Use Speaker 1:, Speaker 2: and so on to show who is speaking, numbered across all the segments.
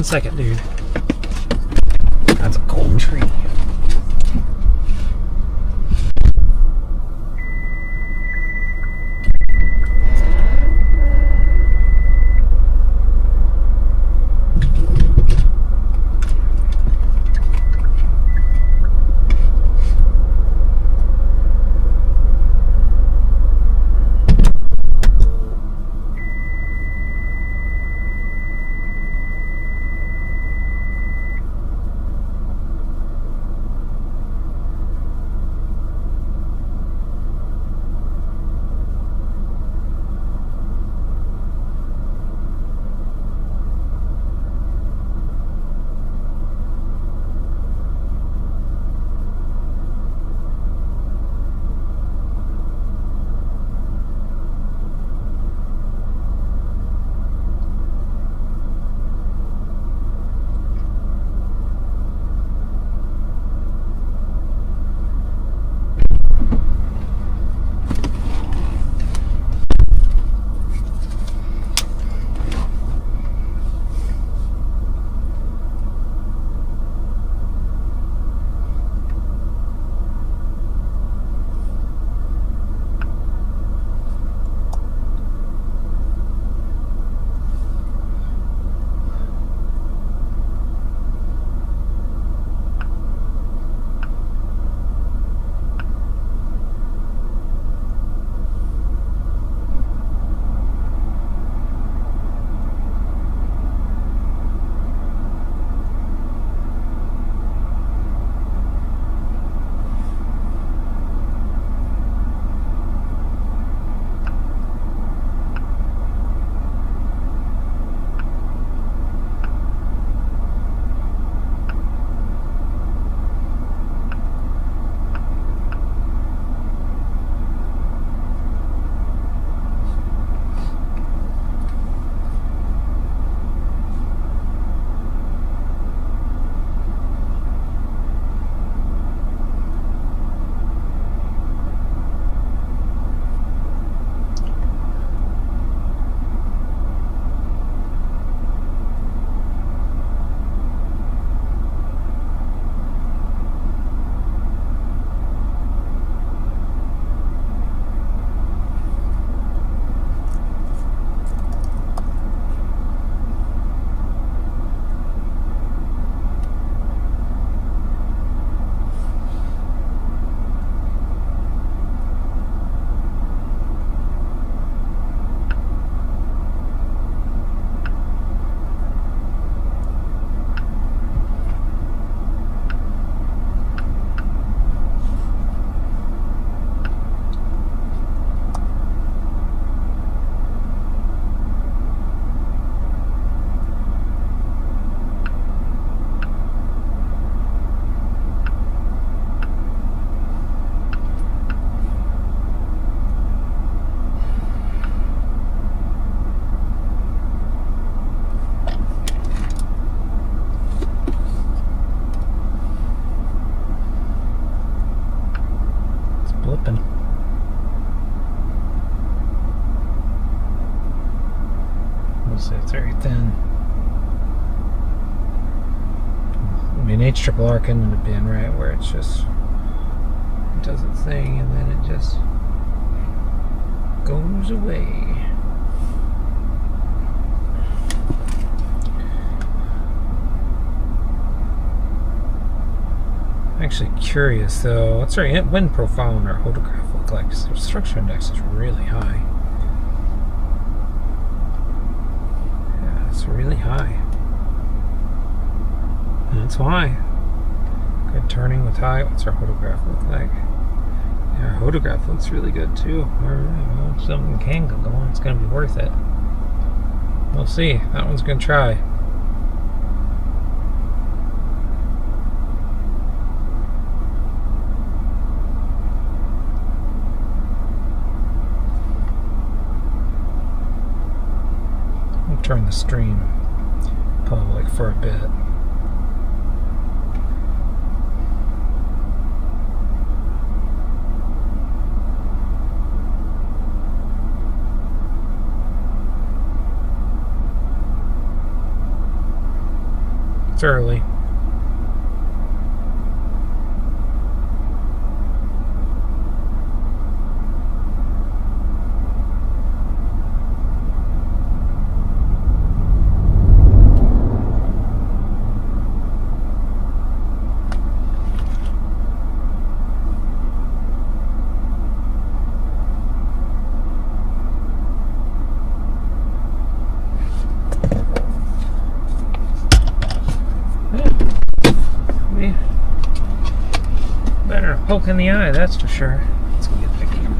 Speaker 1: second, dude. That's a cold tree. It's very thin. I mean, H-R couldn't have been right where it's just it does its thing and then it just goes away. I'm actually curious though, what's our wind profile and our photograph look like? Because their structure index is really high. Yeah, it's really high. And that's why. Good turning with high. What's our photograph look like? Yeah, our photograph looks really good too. Or, if something can go on, it's going to be worth it. We'll see. That one's going to try. We'll turn the stream public for a bit. It's early. Better poke in the eye, that's for sure. Let's go get that camera.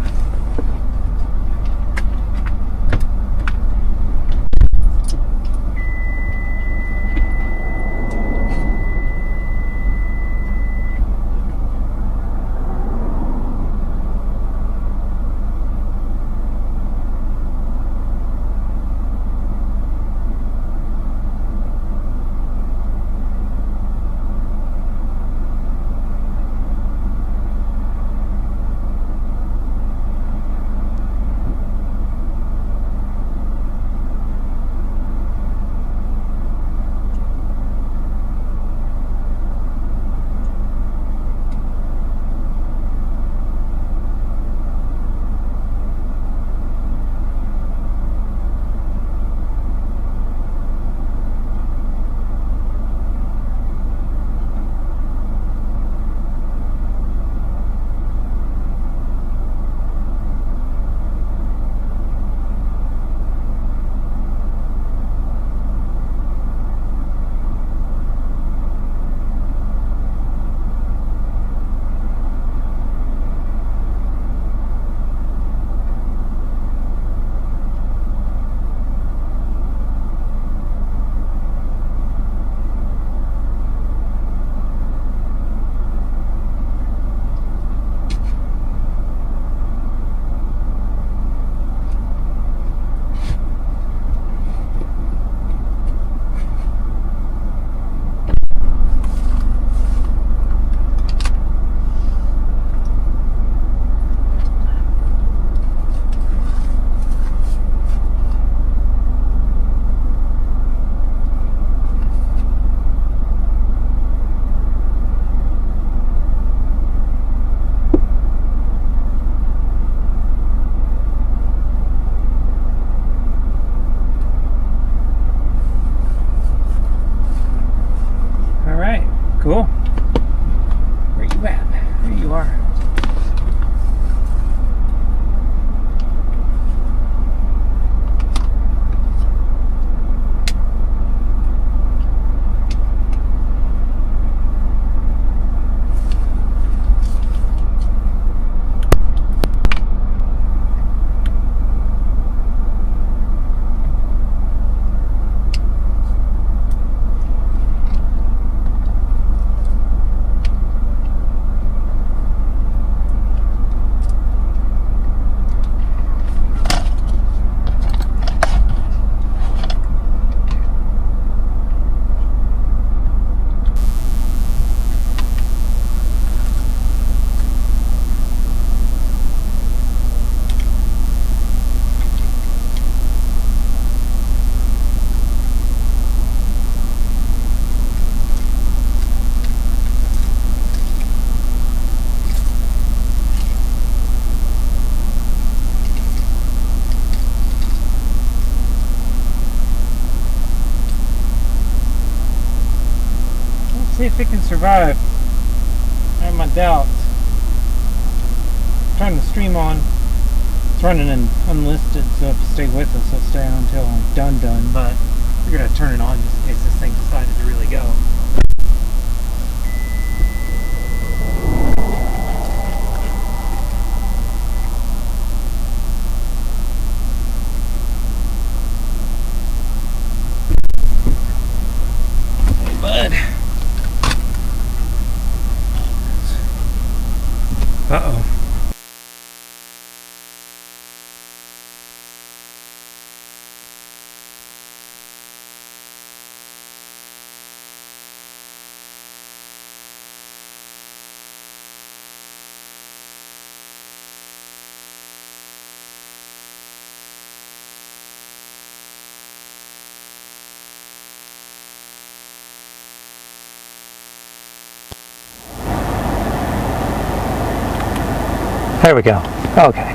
Speaker 1: Cool. Where you at? There you are. See if it can survive. I have my doubts. Turn the stream on. It's running in unlisted, so if you stay with us, I'll stay on until I'm done. But I figured I'd turn it on just in case this thing decided to really go. Hey, bud. Uh-oh. There we go. Okay.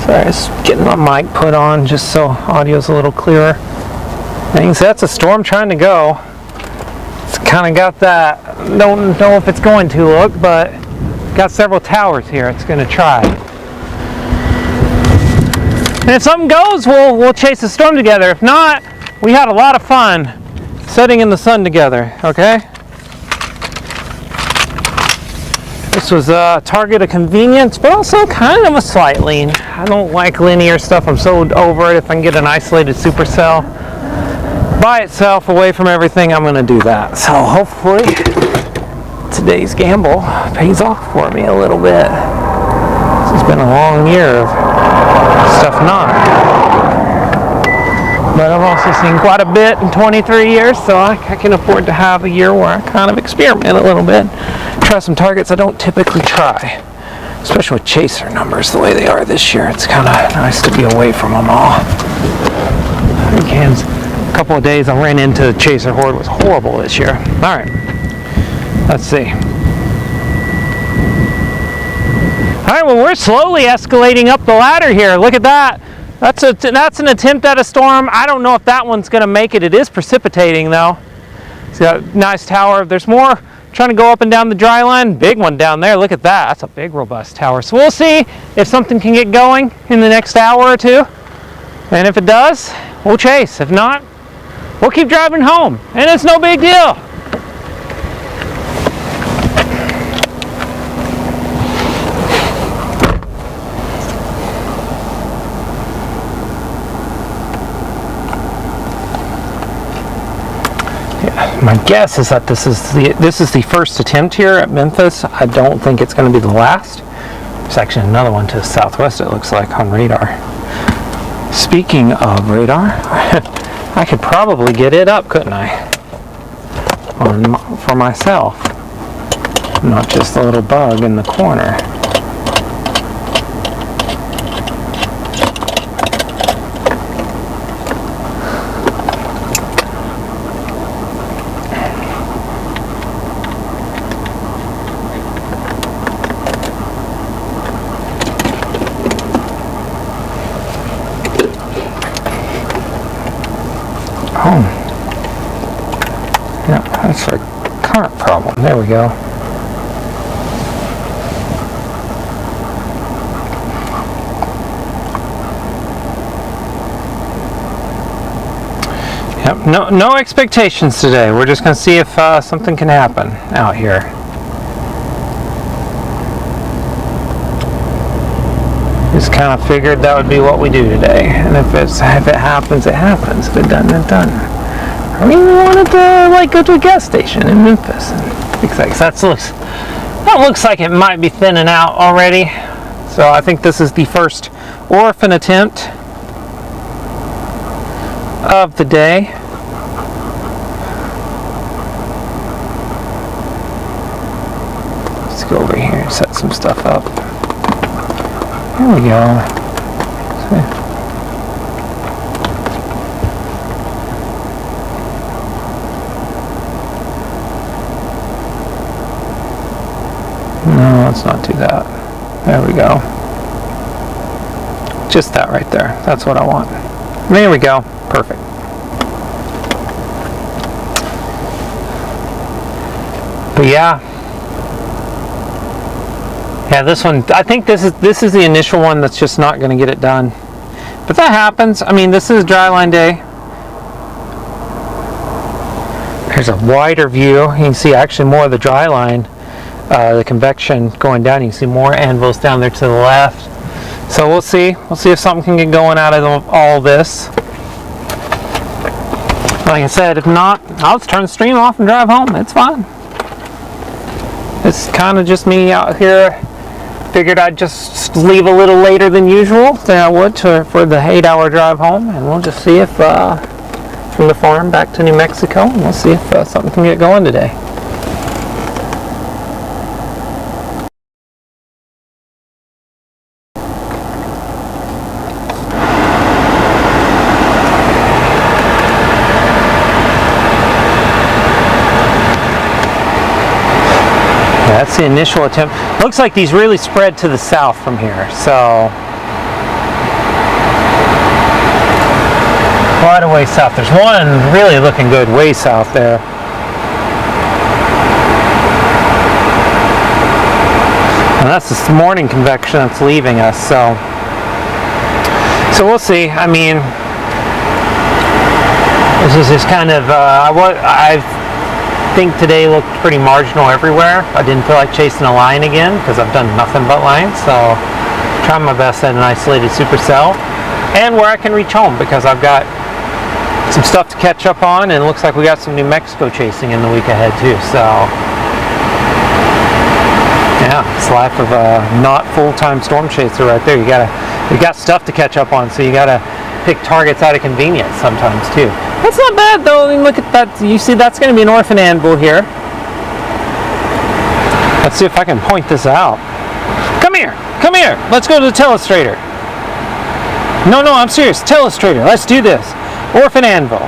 Speaker 1: Sorry, just getting my mic put on just so audio's a little clearer. And so that's a storm trying to go. It's kind of got that, don't know if it's going to look, but got several towers here. It's going to try. And if something goes, we'll chase the storm together. If not, we had a lot of fun sitting in the sun together, okay? This was a target of convenience, but also kind of a slight lean. I don't like linear stuff. I'm so over it. If I can get an isolated supercell by itself away from everything, I'm going to do that. So hopefully today's gamble pays off for me a little bit. This has been a long year of stuff not. But I've also seen quite a bit in 23 years, so I can afford to have a year where I kind of experiment a little bit. Try some targets I don't typically try. Especially with chaser numbers the way they are this year. It's kind of nice to be away from them all. A couple of days I ran into chaser horde. It was horrible this year. Alright, let's see. Alright, well, we're slowly escalating up the ladder here. Look at that. That's an attempt at a storm. I don't know if that one's going to make it. It is precipitating, though. It's got a nice tower. There's more trying to go up and down the dry line. Big one down there. Look at that. That's a big, robust tower. So we'll see if something can get going in the next hour or two. And if it does, we'll chase. If not, we'll keep driving home. And it's no big deal. My guess is that this is the first attempt here at Memphis. I don't think it's going to be the last. There's actually another one to the southwest, it looks like, on radar. Speaking of radar, I could probably get it up, couldn't I? For myself. Not just the little bug in the corner. Oh, yeah, that's a current problem. There we go. Yep, no expectations today. We're just going to see if something can happen out here. Just kind of figured that would be what we do today, and if it happens, it happens. If it doesn't, it doesn't. I really wanted to go to a gas station in Memphis and fix that, 'cause that looks like it might be thinning out already. So I think this is the first orphan attempt of the day. Let's go over here and set some stuff up. There we go. No, let's not do that. There we go. Just that right there. That's what I want. There we go. Perfect. But yeah. Yeah, this one, I think this is the initial one that's just not going to get it done. But that happens. I mean, this is dry line day. There's a wider view. You can see actually more of the dry line, the convection going down. You can see more anvils down there to the left. So we'll see. We'll see if something can get going out of all this. Like I said, if not, I'll just turn the stream off and drive home. It's fine. It's kind of just me out here. Figured I'd just leave a little later than usual than I would for the 8-hour drive home, and we'll just see if from the farm back to New Mexico, and we'll see if something can get going today. That's the initial attempt. Looks like these really spread to the south from here, so quite a way south. There's one really looking good way south there. And that's this morning convection that's leaving us, so we'll see. I mean, this is just kind of, I think today looked pretty marginal everywhere. I didn't feel like chasing a line again because I've done nothing but lines, so trying my best at an isolated supercell and where I can reach home because I've got some stuff to catch up on, and it looks like we got some New Mexico chasing in the week ahead too, so yeah, it's the life of a not full-time storm chaser right there. You got stuff to catch up on, so you gotta pick targets out of convenience sometimes too. That's not bad though. I mean, look at that. You see, that's going to be an orphan anvil here. Let's see if I can point this out. Come here, come here. Let's go to the telestrator. No, I'm serious. Telestrator. Let's do this. Orphan anvil.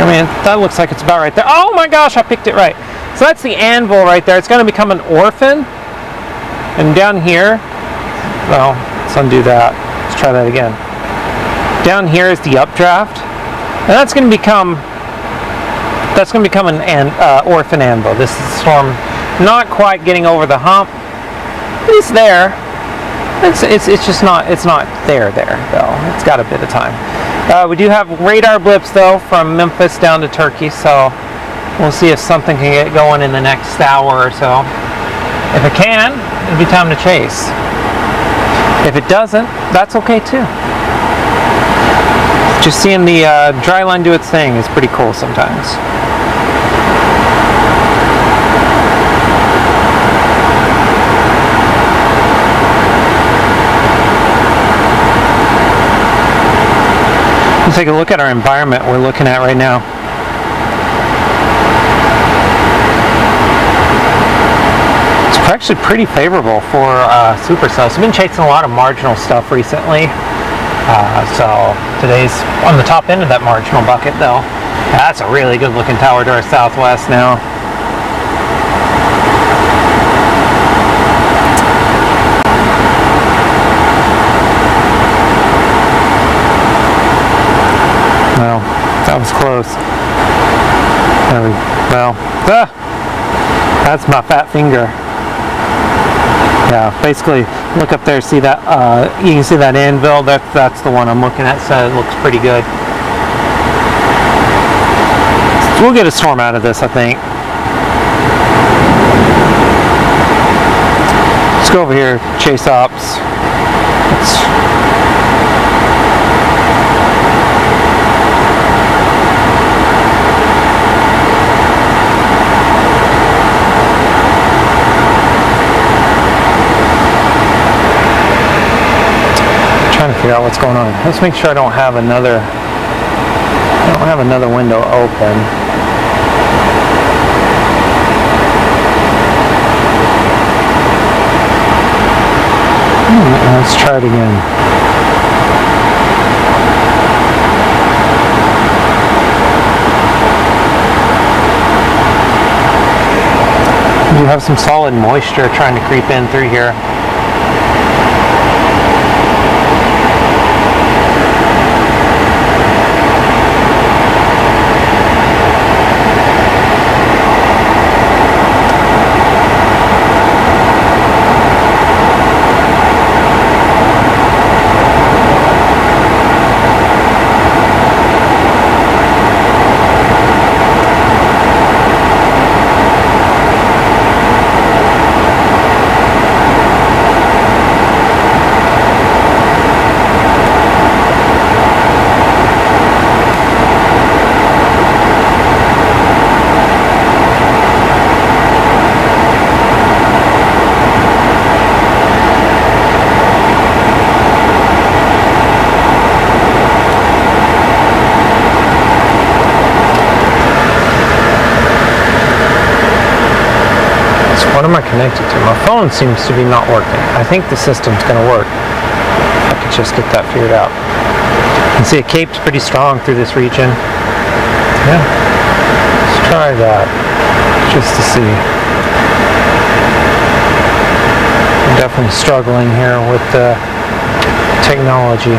Speaker 1: I mean, that looks like it's about right there. Oh my gosh, I picked it right. So that's the anvil right there. It's going to become an orphan. And down here, well, let's undo that. Let's try that again. Down here is the updraft, and that's going to become an orphan anvil. This is the storm not quite getting over the hump. It's there. It's just not there though. It's got a bit of time. We do have radar blips though from Memphis down to Turkey, so we'll see if something can get going in the next hour or so. If it can, it'll be time to chase. If it doesn't, that's okay too. Just seeing the dry line do its thing is pretty cool sometimes. Let's take a look at our environment we're looking at right now. It's actually pretty favorable for supercells. I've been chasing a lot of marginal stuff recently. So today's on the top end of that marginal bucket though. That's a really good looking tower to our southwest now. Well, that was close. That's my fat finger. Yeah, basically, look up there, see that, you can see that anvil, that's the one I'm looking at, so it looks pretty good. We'll get a storm out of this, I think. Let's go over here, chase ops. Trying to figure out what's going on. Let's make sure I don't have another window open. Let's try it again. You have some solid moisture trying to creep in through here. What am I connected to? My phone seems to be not working. I think the system's going to work. I could just get that figured out. You can see it capes pretty strong through this region. Yeah. Let's try that just to see. Definitely struggling here with the technology.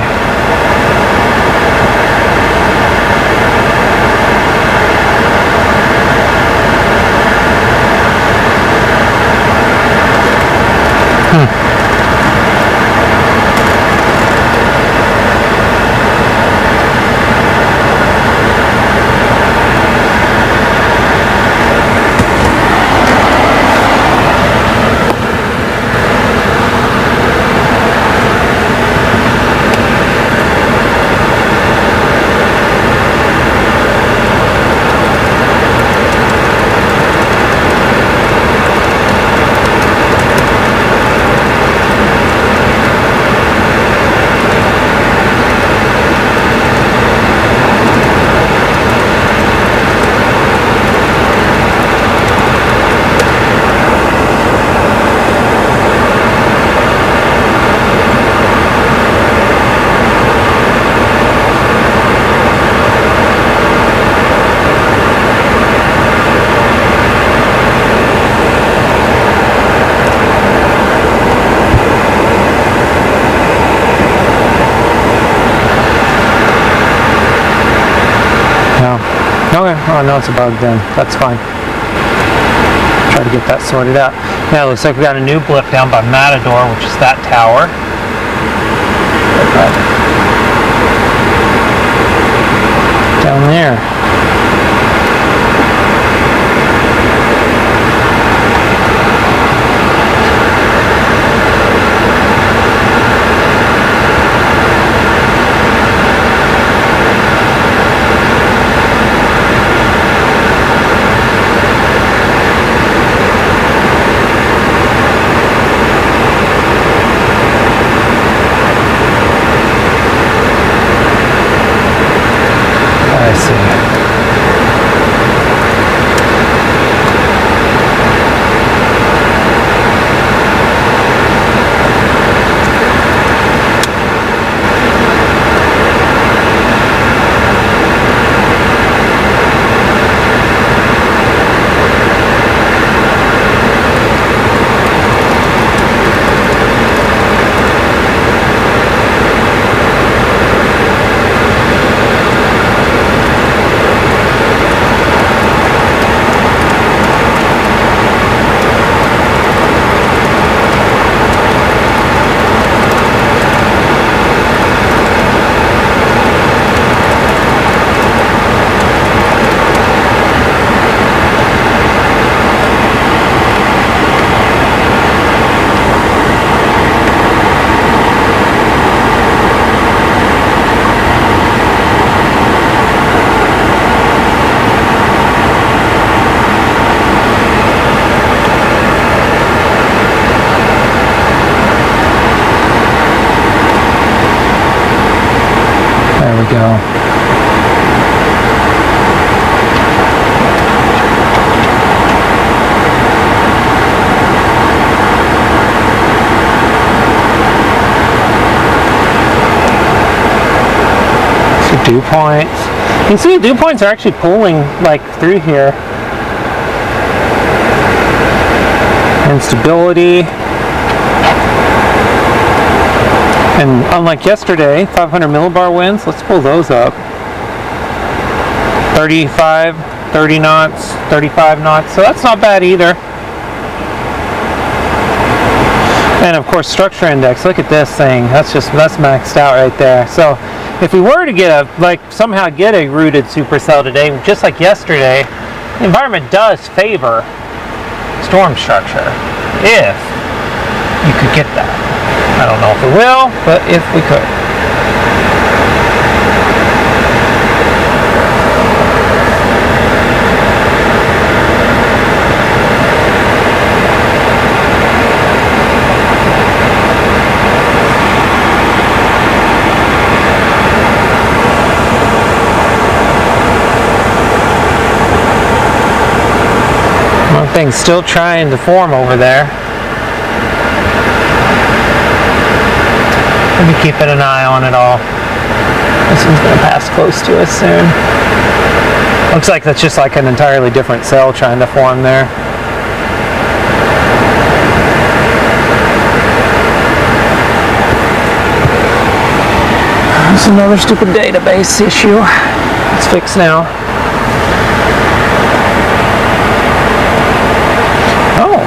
Speaker 1: Okay, oh no, it's a bug then. That's fine. Try to get that sorted out. Now it looks like we got a new blip down by Matador, which is that tower. Down there. I see. There we go. So dew points. You can see the dew points are actually pulling like through here. Instability. And unlike yesterday, 500 millibar winds, let's pull those up. 35, 30 knots, 35 knots, so that's not bad either. And of course, structure index, look at this thing, that's maxed out right there. So if we were to get somehow get a rooted supercell today, just like yesterday, the environment does favor storm structure, if you could get that. I don't know if we will, but if we could. One thing's still trying to form over there. We'll be keeping an eye on it all. This one's going to pass close to us soon. Looks like that's just like an entirely different cell trying to form there. There's another stupid database issue. It's fixed now. Oh.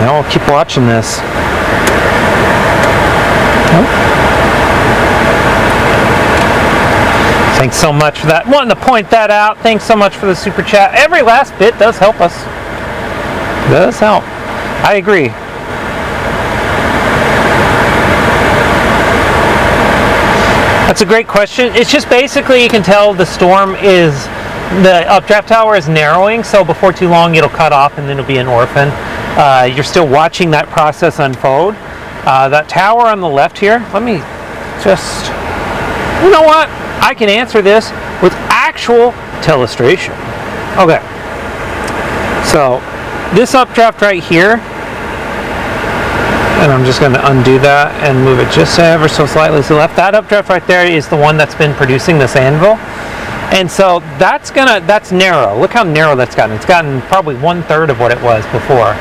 Speaker 1: Now we'll keep watching this. Thanks so much for that. Wanting to point that out. Thanks so much for the super chat. Every last bit does help us. Does help. I agree. That's a great question. It's just basically you can tell the storm is, the updraft tower is narrowing, so before too long it'll cut off and then it'll be an orphan. You're still watching that process unfold. That tower on the left here, let me just, you know what? I can answer this with actual telestration. Okay. So this updraft right here, and I'm just going to undo that and move it just ever so slightly to the left. That updraft right there is the one that's been producing this anvil. And so that's narrow. Look how narrow that's gotten. It's gotten probably 1/3 of what it was before.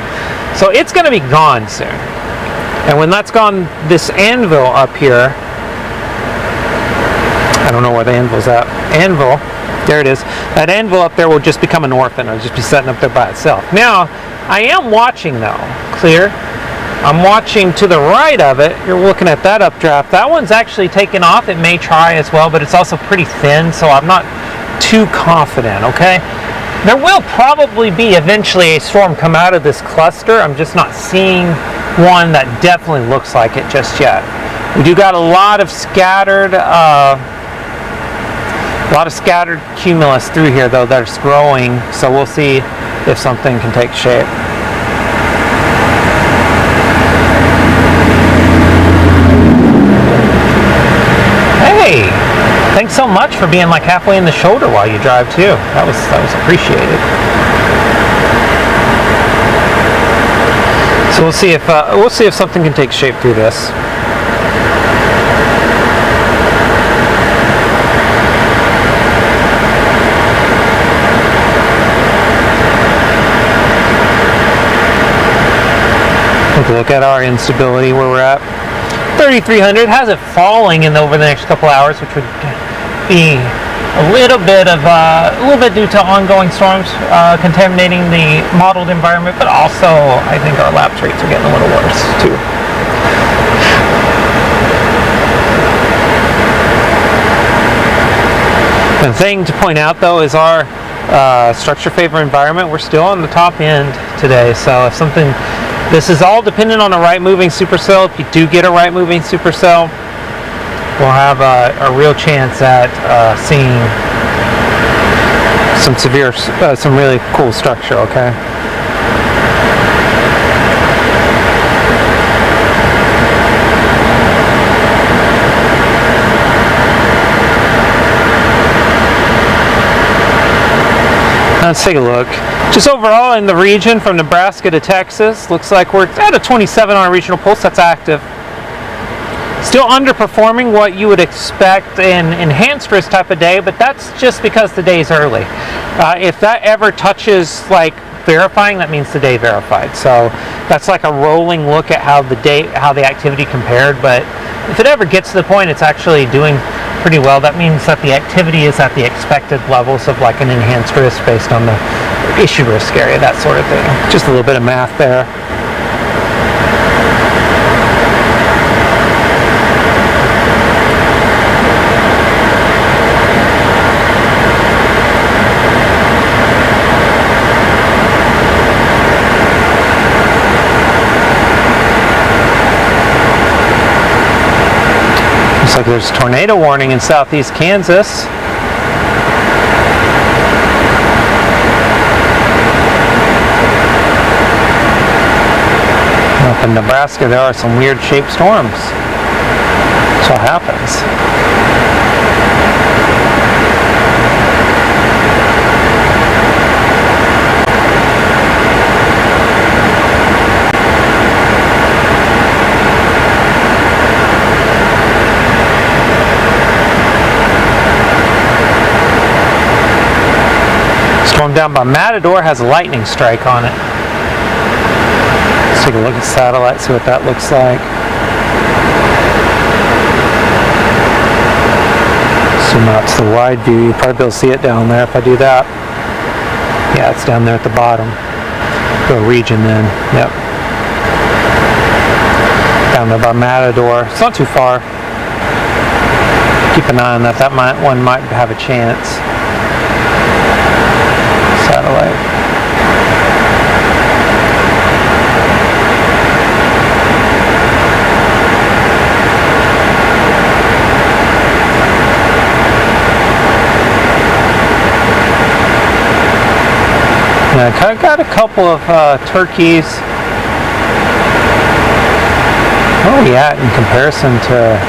Speaker 1: So it's going to be gone soon. And when that's gone, this anvil up here, I don't know where the anvil's at. Anvil, there it is. That anvil up there will just become an orphan. It'll just be sitting up there by itself. Now, I am watching though. Clear. I'm watching to the right of it. You're looking at that updraft. That one's actually taken off. It may try as well, but it's also pretty thin, so I'm not too confident, okay? There will probably be eventually a storm come out of this cluster. I'm just not seeing one that definitely looks like it just yet. We do got a lot of scattered cumulus through here though that's growing, so we'll see if something can take shape. Hey, thanks so much for being like halfway in the shoulder while you drive too. That was appreciated. So we'll see if something can take shape through this. Take a look at our instability where we're at. 3,300 has it falling over the next couple hours, which would be a little bit due to ongoing storms contaminating the modeled environment, but also I think our lapse rates are getting a little worse too. The thing to point out though is our structure favor environment. We're still on the top end today, so if something, this is all dependent on a right moving supercell. If you do get a right moving supercell, we'll have a real chance at seeing some really cool structure, okay? Let's take a look. Just overall in the region from Nebraska to Texas, looks like we're at a 27 on our regional pulse. That's active. Still underperforming what you would expect in enhanced risk type of day, but that's just because the day is early. If that ever touches like verifying, that means the day verified. So that's like a rolling look at how the activity compared, but if it ever gets to the point it's actually doing pretty well, that means that the activity is at the expected levels of like an enhanced risk based on the issue risk area, that sort of thing. Just a little bit of math there. Looks like there's a tornado warning in southeast Kansas. Up in Nebraska, there are some weird shaped storms. That's what happens. Storm down by Matador has a lightning strike on it. Let's take a look at satellite, see what that looks like. Zoom out to the wide view. You'll probably be able to see it down there if I do that. Yeah, it's down there at the bottom. Go region then. Yep. Down there by Matador. It's not too far. Keep an eye on that. That one might have a chance. Satellite. Yeah, I got a couple of turkeys. Where are we at in comparison to...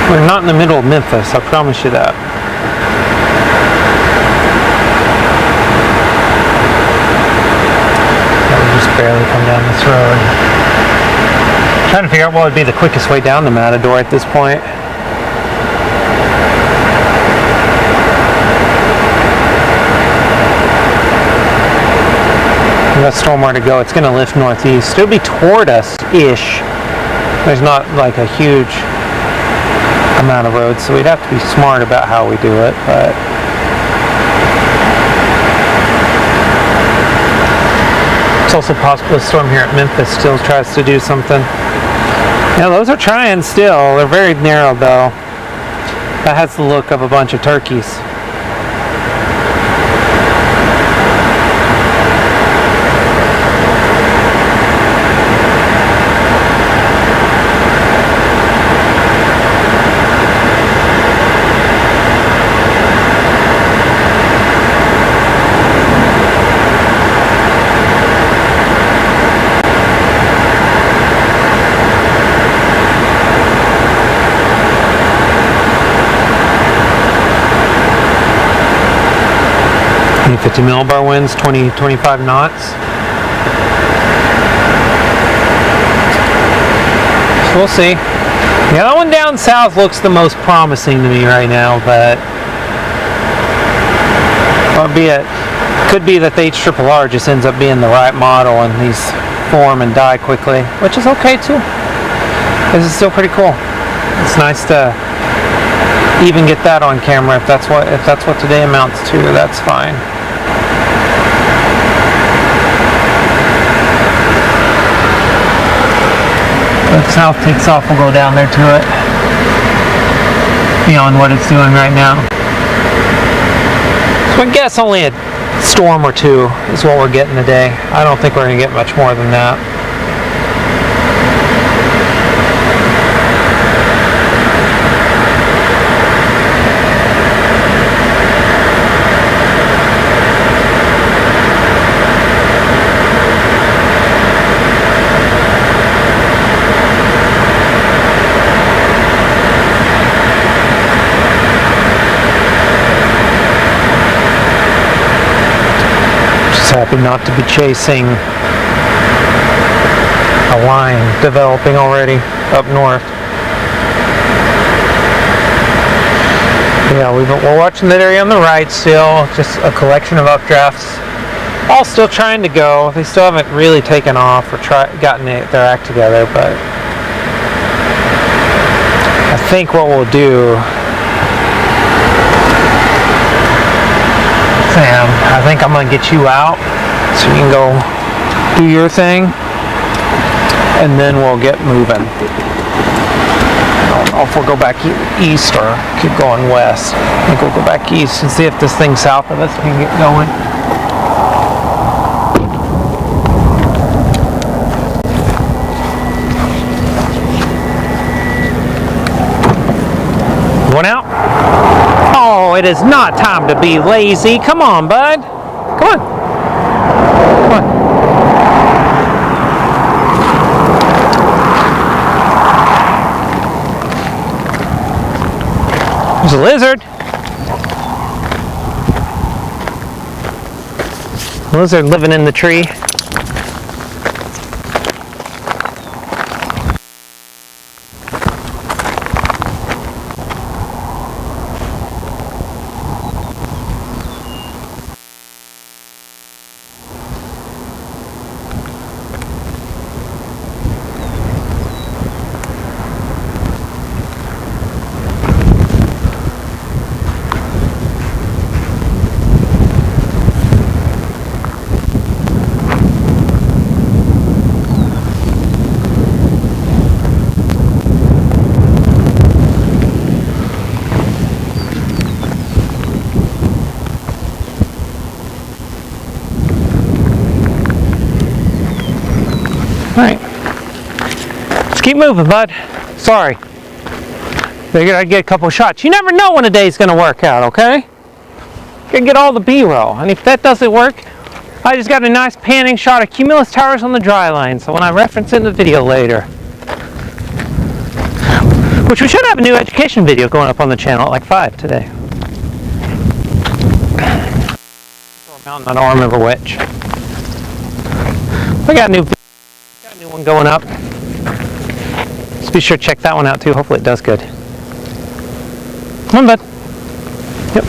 Speaker 1: We're not in the middle of Memphis, I promise you that. Barely come down this road. I'm trying to figure out what would be the quickest way down to Matador at this point. If that storm were to go, it's going to lift northeast. It'll be toward us-ish. There's not like a huge amount of roads, so we'd have to be smart about how we do it, but it's also possible the storm here at Memphis still tries to do something. Yeah, those are trying still. They're very narrow though. That has the look of a bunch of turkeys. And 50 millibar winds, 20-25 knots. So we'll see. Yeah, that one down south looks the most promising to me right now, but could be that the HRRR just ends up being the right model and these form and die quickly, which is okay too. This is still pretty cool. It's nice to even get that on camera if that's what today amounts to. That's fine. If south takes off, we'll go down there to it beyond what it's doing right now. So I guess only a storm or two is what we're getting today. I don't think we're going to get much more than that. Happy not to be chasing a line developing already up north. Yeah, we're watching that area on the right still, just a collection of updrafts, all still trying to go. They still haven't really taken off or gotten their act together, but I think what we'll do, Sam, I think I'm going to get you out so you can go do your thing, and then we'll get moving. I don't know if we'll go back east or keep going west. I think we'll go back east and see if this thing south of us can get going. Going out? Oh, it is not time to be lazy. Come on, bud. Come on. Come on. There's a lizard. Lizard living in the tree. Alright, let's keep moving, bud. Sorry. Figured I'd get a couple shots. You never know when a day's going to work out, okay? Gotta get all the B-roll. And if that doesn't work, I just got a nice panning shot of cumulus towers on the dry line. So when I reference it in the video later. Which we should have a new education video going up on the channel at like 5 today. Mountain, I don't remember which. We got a new one going up. Just be sure to check that one out too. Hopefully it does good. Come on, bud. Yep.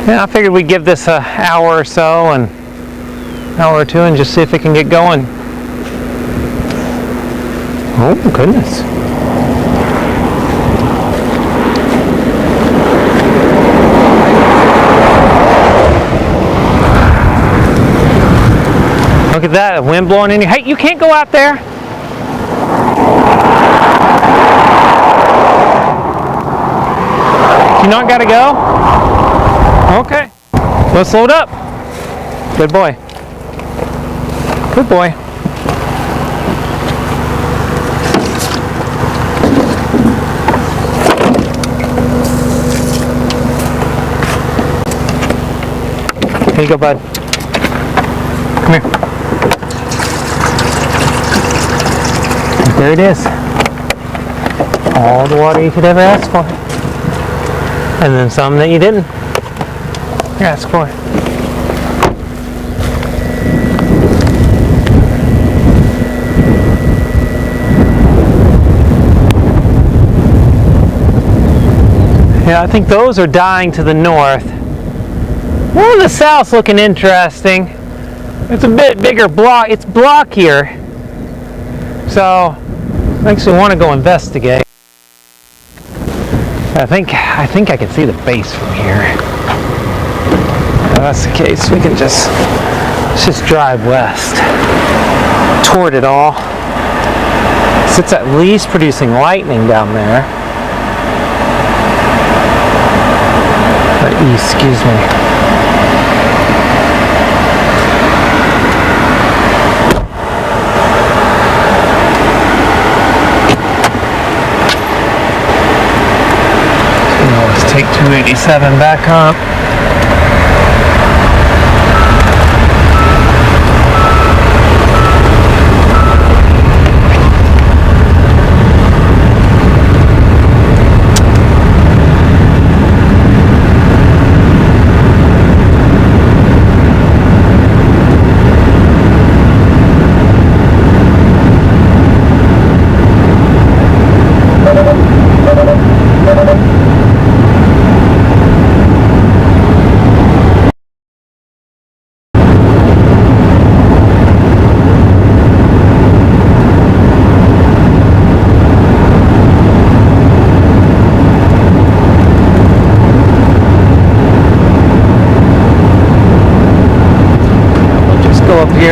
Speaker 1: Yeah, I figured we'd give this an hour or so, and an hour or two, and just see if it can get going. Oh, goodness. Look at that, the wind blowing in your... Hey, you can't go out there. You not got to go? Okay. Let's load up. Good boy. Good boy. Here you go, bud. Come here. There it is. All the water you could ever ask for. And then some that you didn't ask for. Yeah, I think those are dying to the north. One in the south's looking interesting. It's a bit bigger block. It's blockier. So, I actually want to go investigate. I think I can see the base from here. If that's the case, we can let's just drive west toward it all. So it's at least producing lightning down there. East, excuse me. Take 287 back up.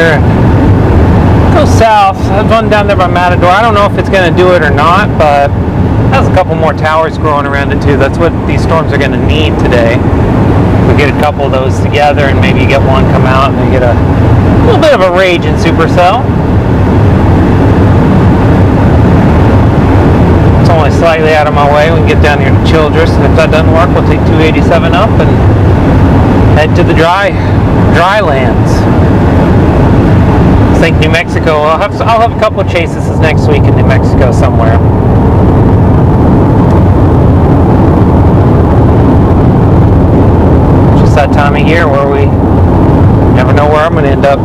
Speaker 1: here and go south. I've run down there by Matador. I don't know if it's going to do it or not, but it has a couple more towers growing around it too. That's what these storms are going to need today. We get a couple of those together and maybe you get one come out and they get a little bit of a rage in supercell. It's only slightly out of my way. We can get down here to Childress, and if that doesn't work, we'll take 287 up and head to the dry lands. I think New Mexico. I'll have a couple of chases next week in New Mexico somewhere. Just that time of year where we never know where I'm going to end up.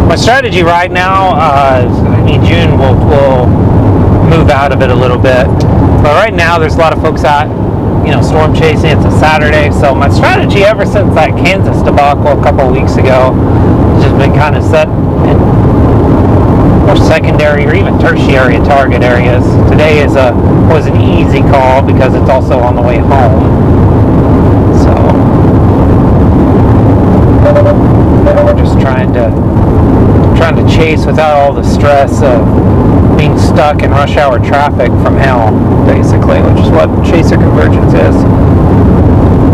Speaker 1: My strategy right now, June will move out of it a little bit, but right now there's a lot of folks out, storm chasing. It's a Saturday, so my strategy ever since that Kansas debacle a couple of weeks ago has just been kind of set in more secondary or even tertiary target areas. Today was an easy call because it's also on the way home, so we're just trying to chase without all the stress of being stuck in rush hour traffic from hell, basically, which is what chaser convergence is.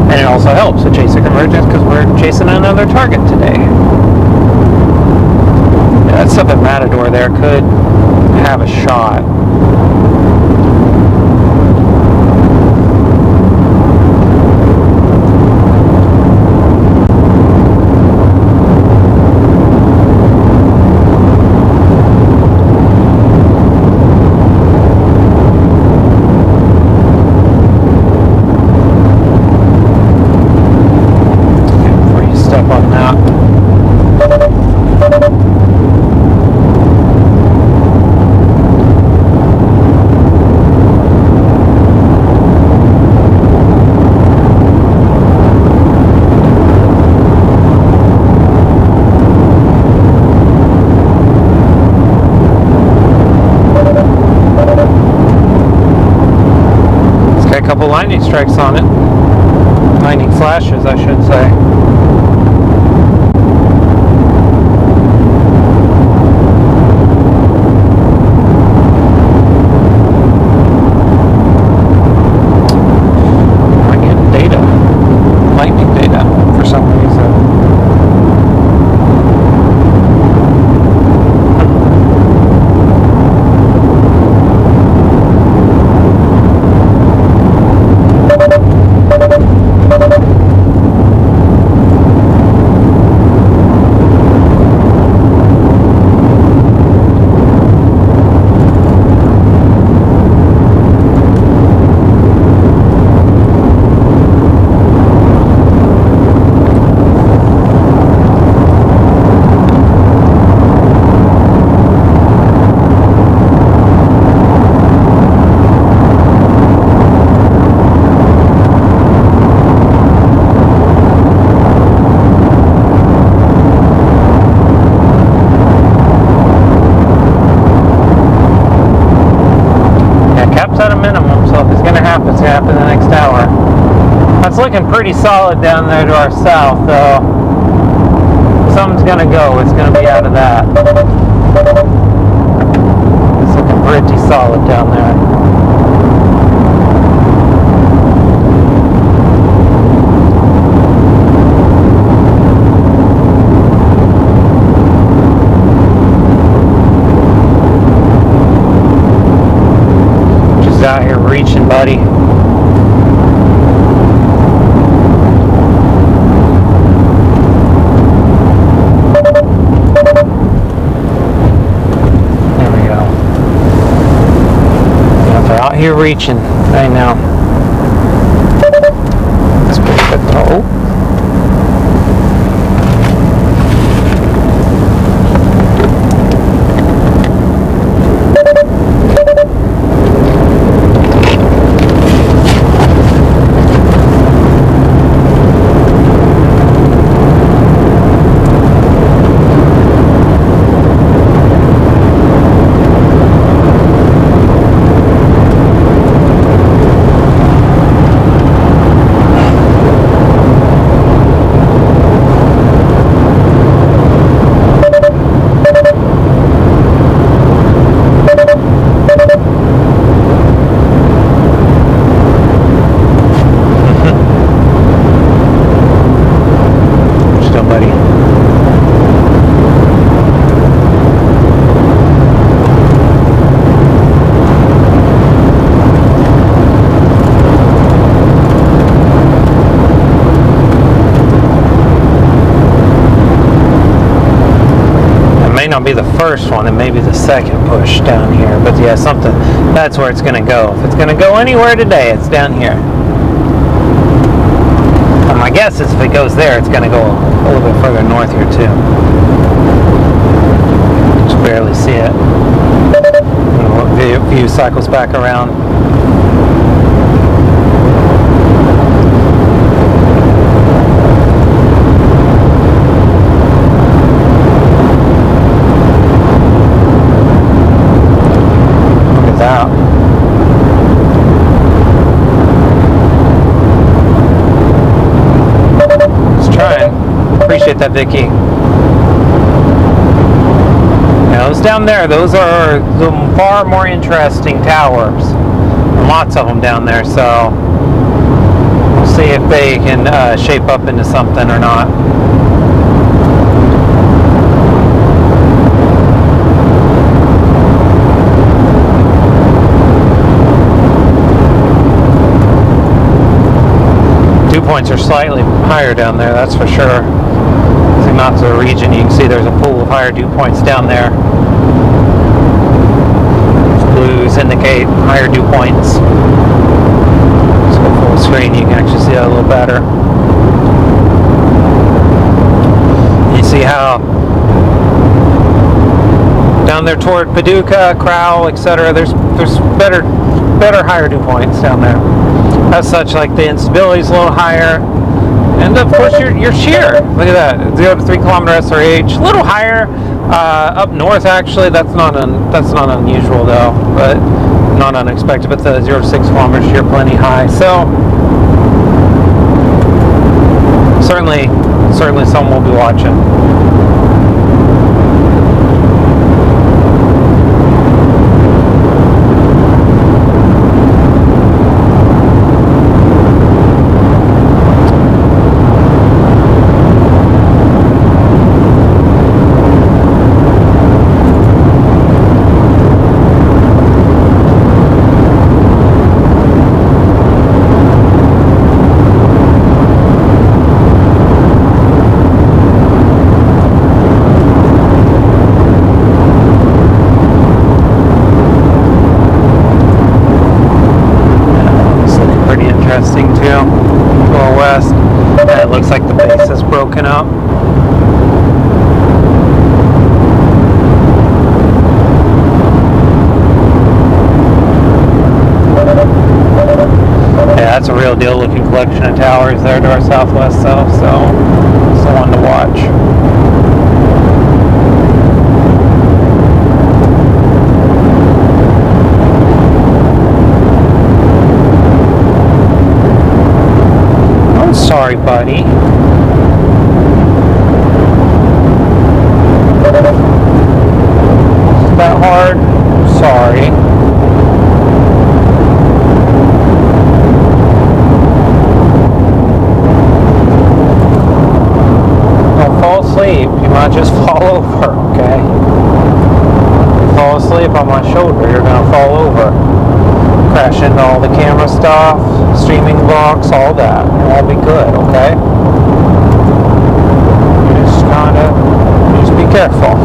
Speaker 1: And it also helps with chaser convergence because we're chasing another target today. Yeah, that stuff at Matador there could have a shot. Lightning strikes on it. Lightning flashes, I should say. I'm getting data. Lightning data for some reason. At a minimum, so if it's going to happen, it's going to happen in the next hour. That's looking pretty solid down there to our south, though. Something's going to go. It's going to be out of that. It's looking pretty solid down there. Out here reaching, buddy. There we go. Yeah, they're out here reaching right now. That's pretty good though. gonna be the first one and maybe the second push down here. But yeah, something, that's where it's gonna go. If it's gonna go anywhere today, it's down here. And my guess is if it goes there, it's gonna go a little bit further north here too. Just barely see it. View cycles back around. Out. Just trying. Appreciate that, Vicky. Now, those down there, those are the far more interesting towers. Lots of them down there, so we'll see if they can shape up into something or not. 2 points are slightly higher down there, that's for sure. Zoom out to the region, you can see there's a pool of higher dew points down there. Blues indicate higher dew points. Let's go full screen, you can actually see that a little better. You see how down there toward Paducah, Crowell, etc., there's better higher dew points down there. As such, like the instability is a little higher, and of course your shear. Look at that, 0 to 3 kilometer SRH, a little higher up north. Actually, that's not unusual though, but not unexpected. But the 0 to 6 kilometer shear plenty high. So certainly someone we'll be watching. Interesting too. Go west. Yeah, it looks like the base is broken up. Yeah, that's a real deal looking collection of towers there to our southwest though, so it's the one to watch. Sorry, buddy. Is that hard? Sorry. Don't fall asleep. You might just fall over, okay? If you fall asleep on my shoulder, you're gonna fall over. Crash into all the camera stuff, streaming blocks, all that. It'll all be good, okay? Just be careful.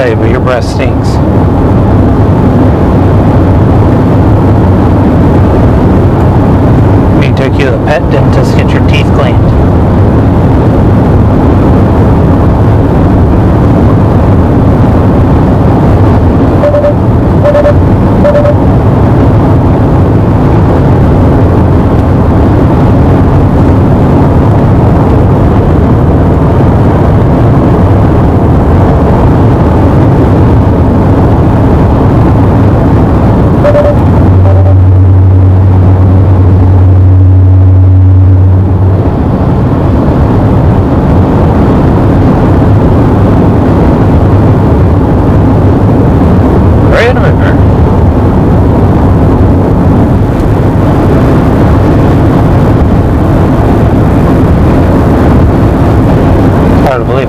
Speaker 1: tell you, but your breath stinks. We can take you to the pet dentist, get your teeth cleaned.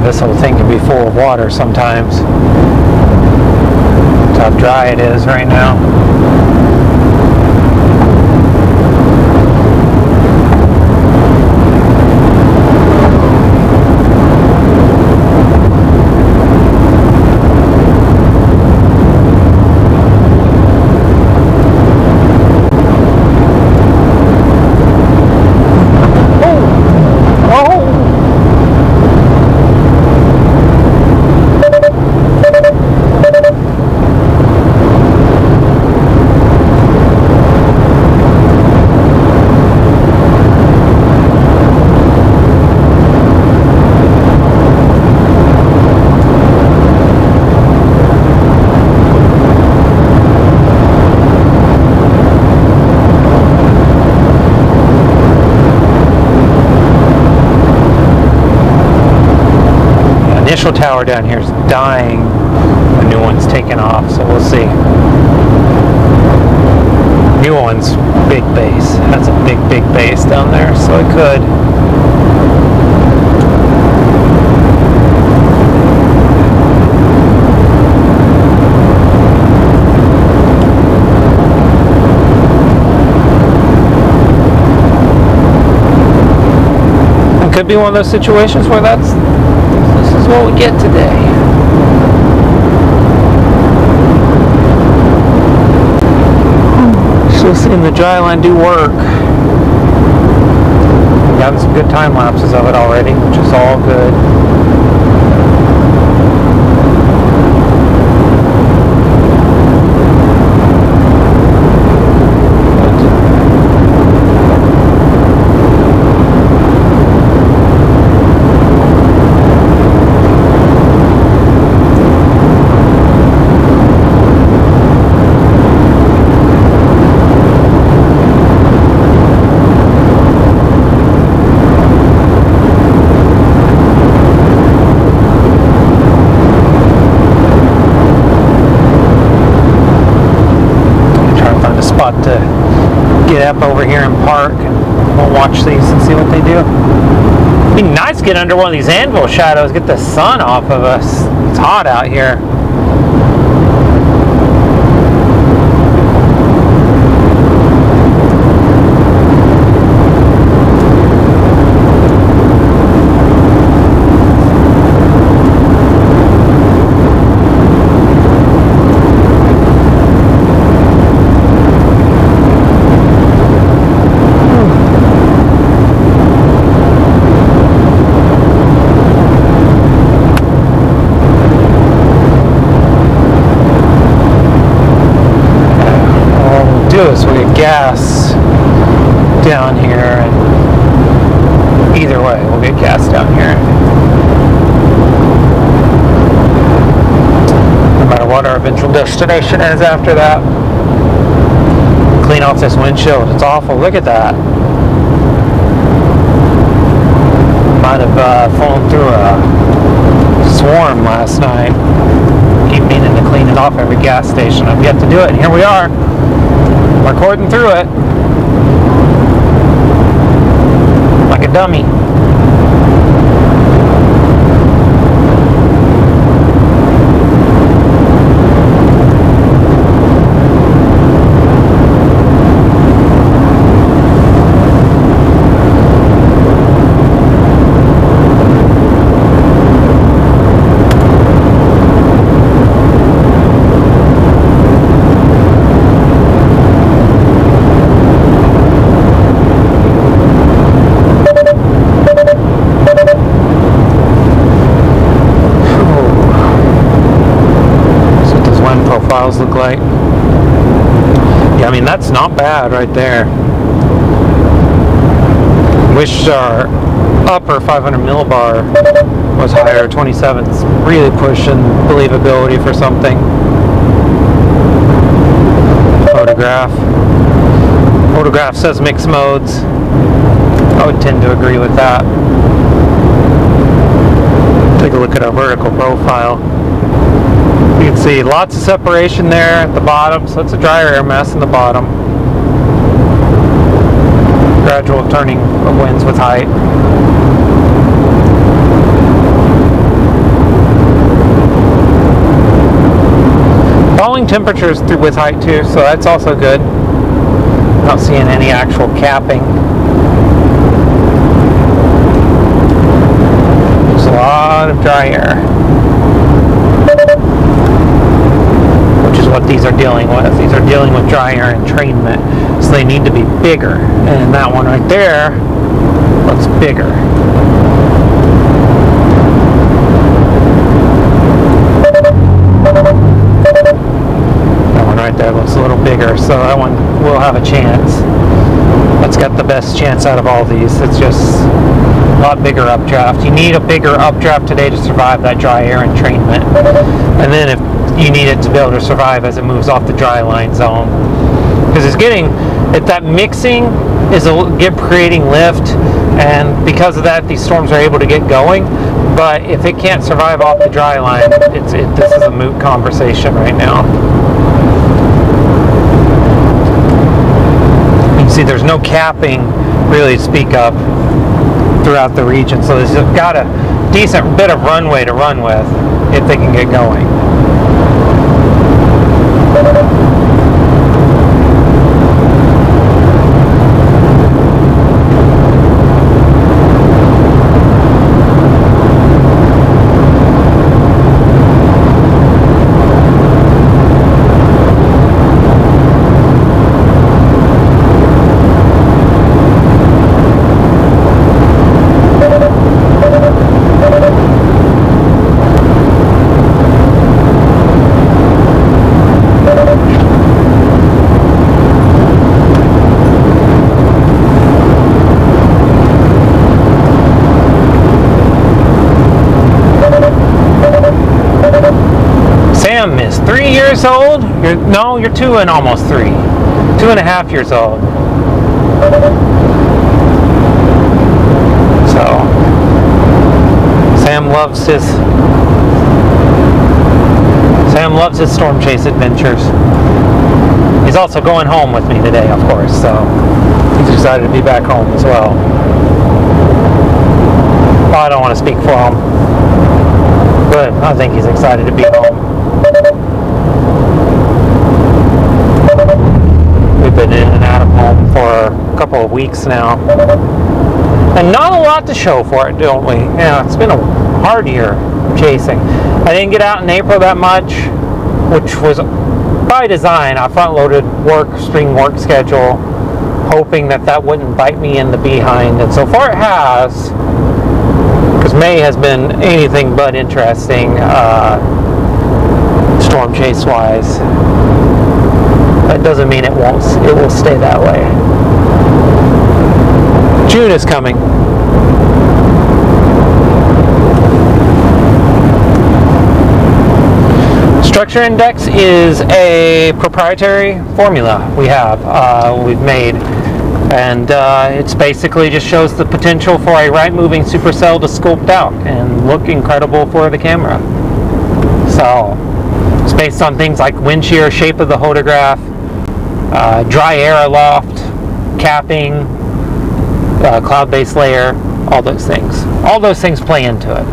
Speaker 1: This whole thing can be full of water sometimes. That's how dry it is right now. Initial tower down here is dying. The new one's taking off, so we'll see. New one's big base. That's a big base down there, so it could. It could be one of those situations where this is what we get today. Still seeing the dry line do work. We've gotten some good time lapses of it already, which is all good. To get up over here and park, and we'll watch these and see what they do. It'd be nice to get under one of these anvil shadows, get the sun off of us. It's hot out here. Is we get gas down here, and either way we'll get gas down here no matter what our eventual destination is after that. Clean off this windshield, it's awful. Look at that. Might have fallen through a swarm last night. Keep meaning to clean it off every gas station. I've yet to do it, and here we are. Recording through it like a dummy. light. Yeah, I mean, that's not bad right there. Wish our upper 500 millibar was higher. 27's really pushing believability for something. Photograph says mixed modes. I would tend to agree with that. Take a look at our vertical profile. You can see lots of separation there at the bottom, so it's a dry air mass in the bottom. Gradual turning of winds with height. Falling temperatures with height too, so that's also good. Not seeing any actual capping. There's a lot of dry air, which is what these are dealing with. These are dealing with dry air entrainment, so they need to be bigger. And that one right there looks bigger. That one right there looks a little bigger, so that one will have a chance. That's got the best chance out of all these. It's just a lot bigger updraft. You need a bigger updraft today to survive that dry air entrainment. And then if you need it to be able to survive as it moves off the dry line zone. Because it's getting, that mixing is creating lift, and because of that, these storms are able to get going. But if it can't survive off the dry line, this is a moot conversation right now. You can see there's no capping really to speak of throughout the region, so they've got a decent bit of runway to run with if they can get going. Sam is 3 years old. You're 2 and almost 3. 2.5 years old. So Sam loves his storm chase adventures. He's also going home with me today, of course, so he's excited to be back home as well. Well, I don't want to speak for him, but I think he's excited to be home. We've been in and out of home for a couple of weeks now, and not a lot to show for it, don't we? Yeah, it's been a hard year chasing. I didn't get out in April that much, which was by design. I front-loaded spring work schedule, hoping that wouldn't bite me in the behind, and so far it has, because May has been anything but interesting storm chase wise. That doesn't mean it will stay that way. June is coming. Structure index is a proprietary formula we've made, and it's basically just shows the potential for a right moving supercell to sculpt out and look incredible for the camera. So it's based on things like wind shear, shape of the photograph, dry air aloft, capping, cloud base layer, all those things. All those things play into it.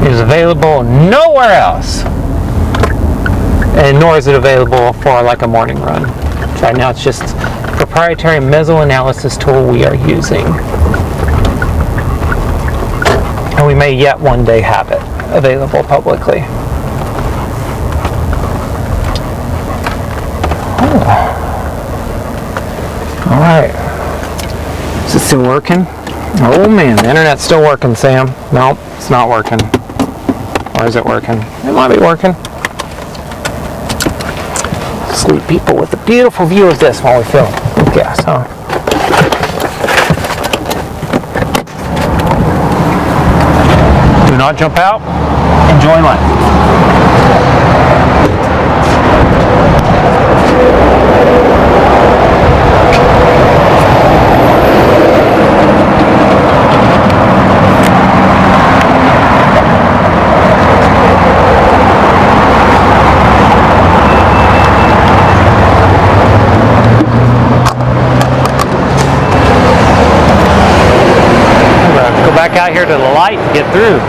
Speaker 1: It is available nowhere else, and nor is it available for like a morning run. Right now it's just a proprietary mesoanalysis tool we are using, and we may yet one day have it available publicly. All right, is it still working? Oh man, the internet's still working, Sam. Nope, it's not working. Or is it working? It might be working. Just leave people with a beautiful view of this while we fill gas, huh? Do not jump out. Enjoy life. Go back out here to the light to get through.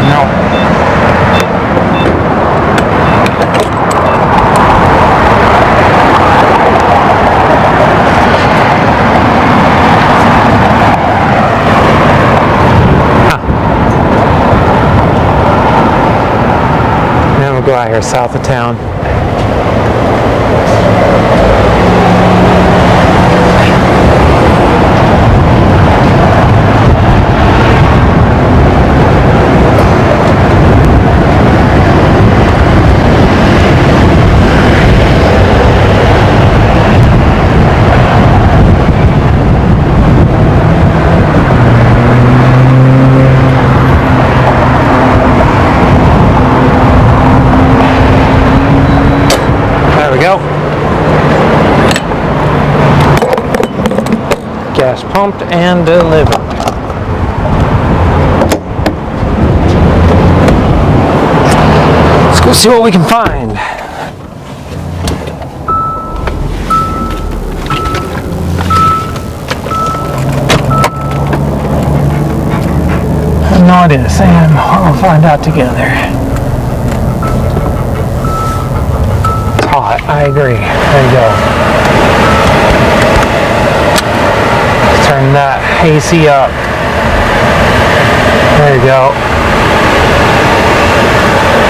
Speaker 1: No. Now we'll go out here south of town. Gas pumped and delivered. Let's go see what we can find. I have no idea, Sam. We'll find out together. It's hot, I agree. There you go. Turn that AC up. There you go.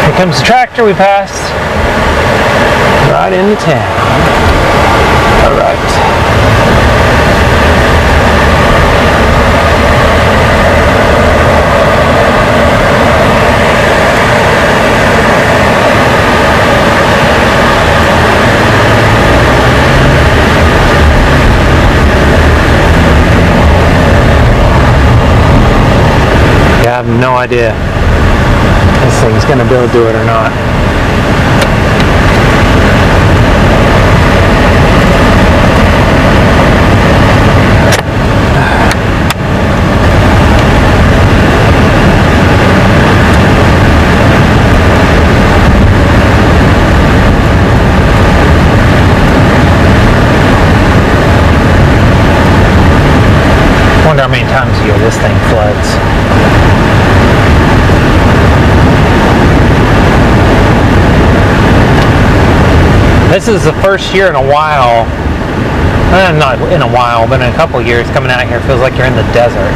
Speaker 1: Here comes the tractor we passed. Right into town. All right. I have no idea if this thing's going to be able to do it or not. I wonder how many times a year this thing floods. This is the first year in a while, not in a while, but in a couple of years coming out here, feels like you're in the desert.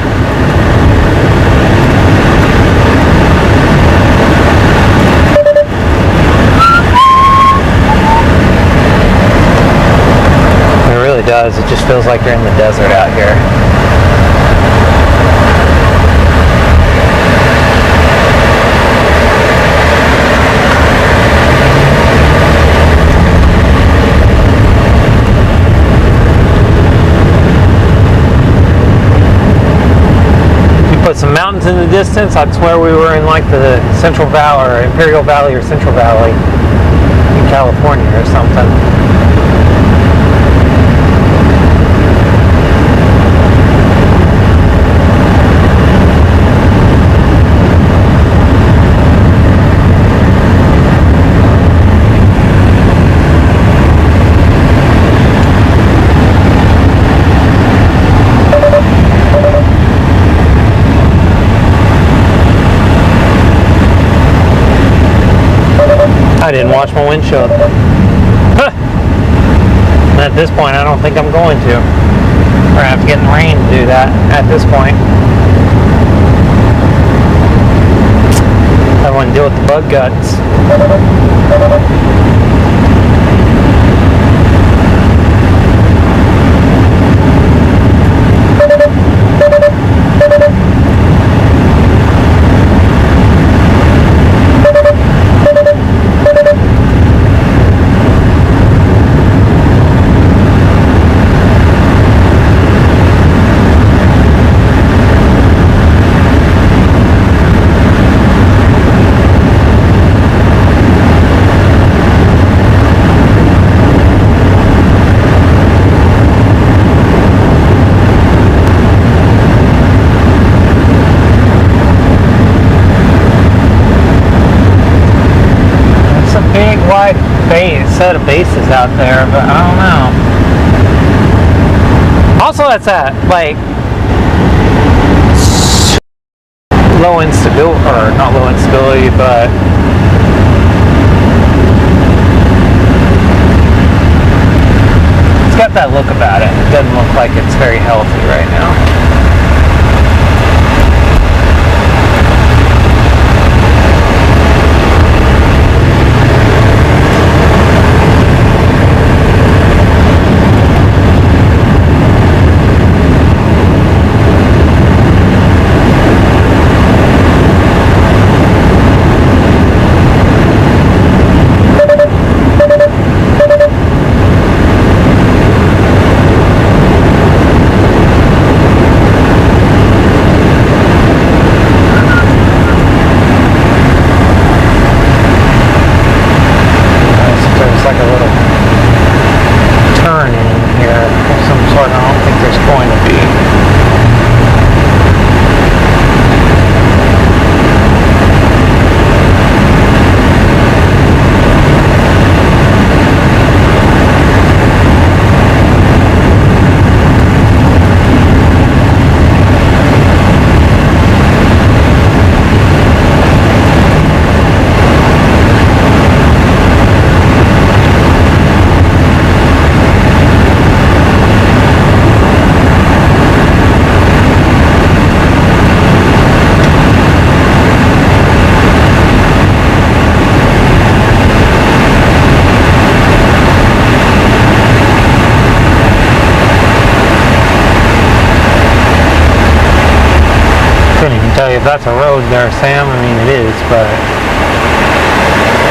Speaker 1: It really does. It just feels like you're in the desert out here. Put some mountains in the distance, I'd swear we were in like the Central Valley or Imperial Valley or Central Valley in California or something. I didn't wash my windshield. At this point, I don't think I'm going to. We're gonna have to get in the rain to do that at this point. I want to deal with the bug guts. wide set of bases out there, but I don't know. Also, that's at like low instability, or not low instability, but it's got that look about it. It doesn't look like it's very healthy right now. Couldn't even tell you if that's a road there, Sam. I mean, it is, but it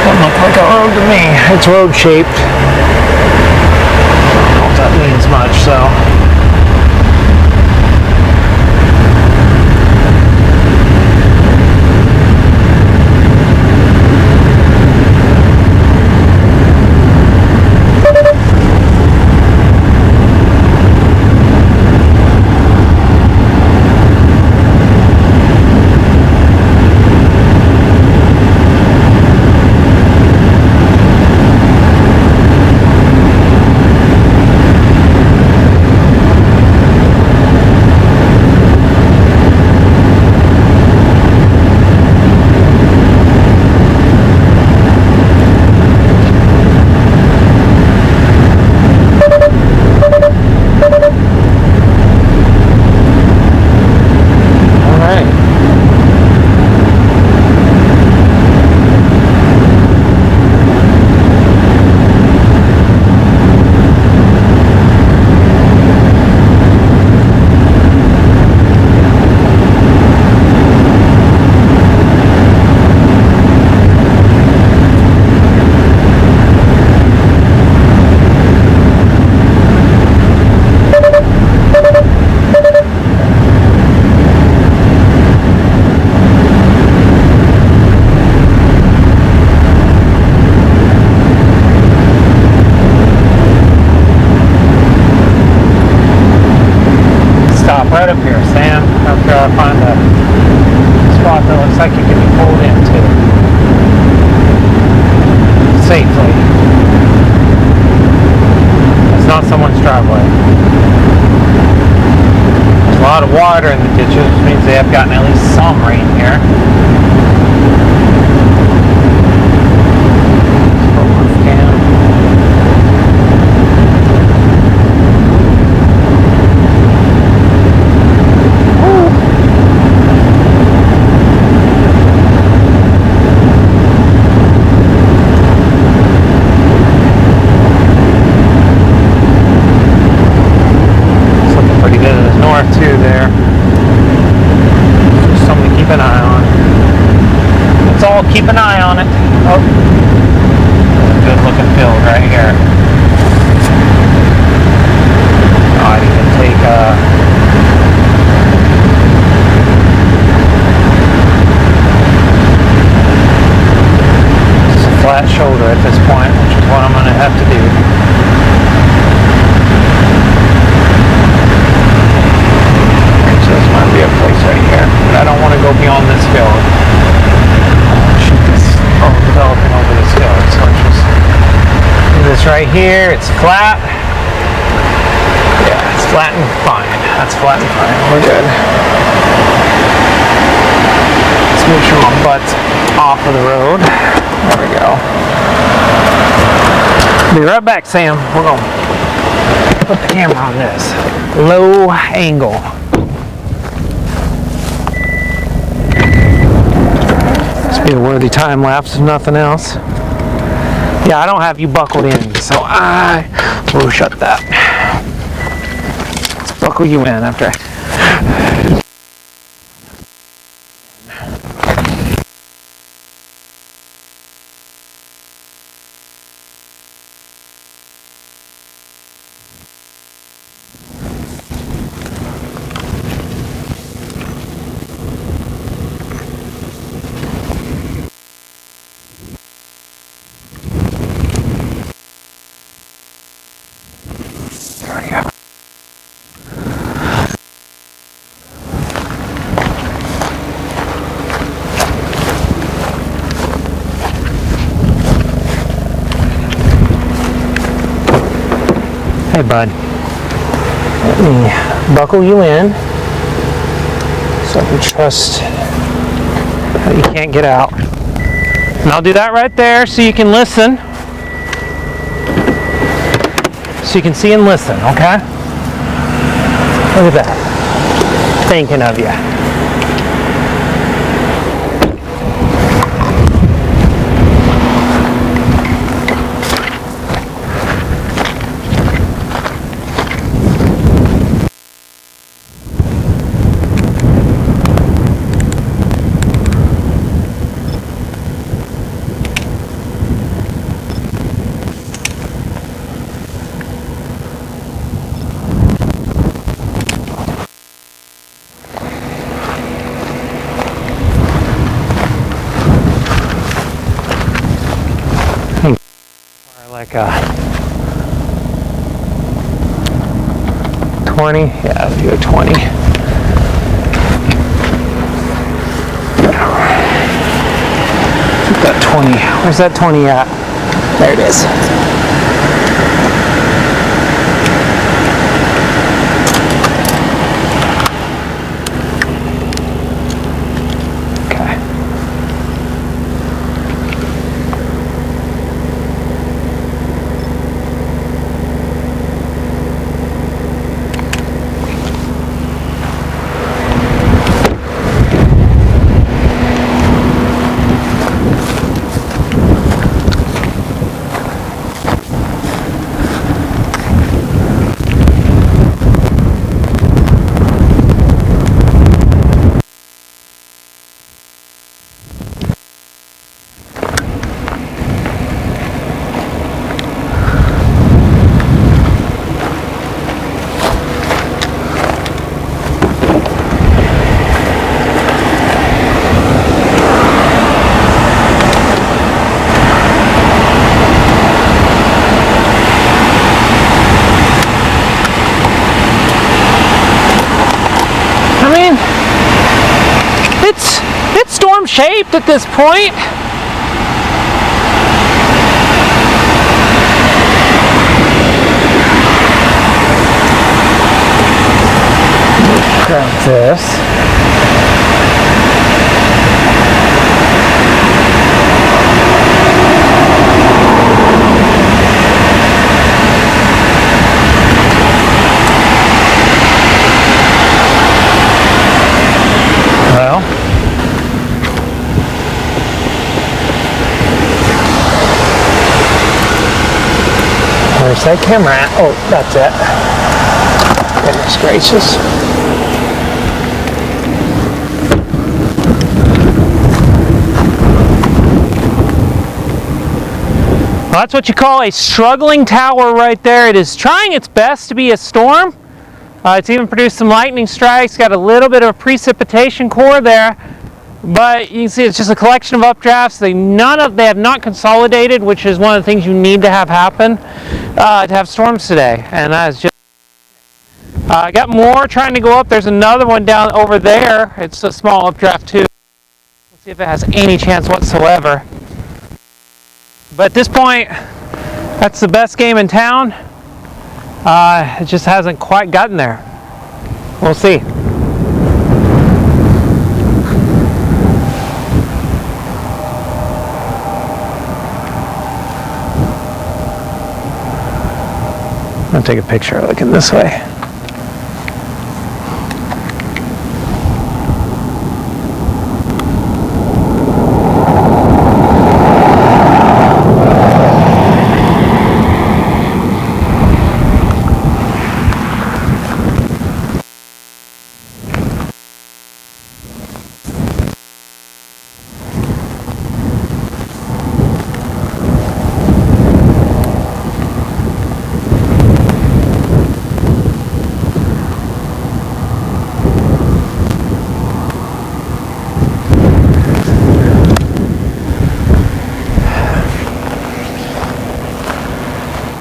Speaker 1: doesn't look like a road to me. It's road shaped. I don't know if that means much, so. Right up here, Sam, after I find a spot that looks like you can be pulled into safely. It's not someone's driveway. There's a lot of water in the ditches, which means they have gotten at least some rain here. Too there. Just something to keep an eye on. Let's all keep an eye on it. Oh, good looking field right here. Oh, I need to take just a flat shoulder at this point, which is what I'm going to have to do. This might be a place right here, but I don't want to go beyond this field. I want to shoot this developing over this hill, so it's just right here, it's flat. Yeah, it's flat and fine. That's flat and fine. We're good. Let's make sure my butt's off of the road. There we go. Be right back, Sam. We're going to put the camera on this. Low angle. This be a worthy time lapse if nothing else. Yeah, I don't have you buckled in, so I will shut that. Let's buckle you in after. Hey bud, let me buckle you in so I can trust that you can't get out. And I'll do that right there so you can listen. So you can see and listen, okay? Look at that. Thinking of you. Like a 20, yeah, I'll do a 20. Keep that 20. Where's that 20 at? There it is. It's storm shaped at this point. Grab this. Well, where's that camera at? Oh, that's it. Goodness gracious. Well, that's what you call a struggling tower right there. It is trying its best to be a storm. It's even produced some lightning strikes, got a little bit of a precipitation core there, but you can see it's just a collection of updrafts. They have not consolidated, which is one of the things you need to have happen to have storms today. And that is just I got more trying to go up. There's another one down over there. It's a small updraft too. Let's see if it has any chance whatsoever. But at this point, That's the best game in town. It just hasn't quite gotten there. We'll see. I'm gonna take a picture looking this way.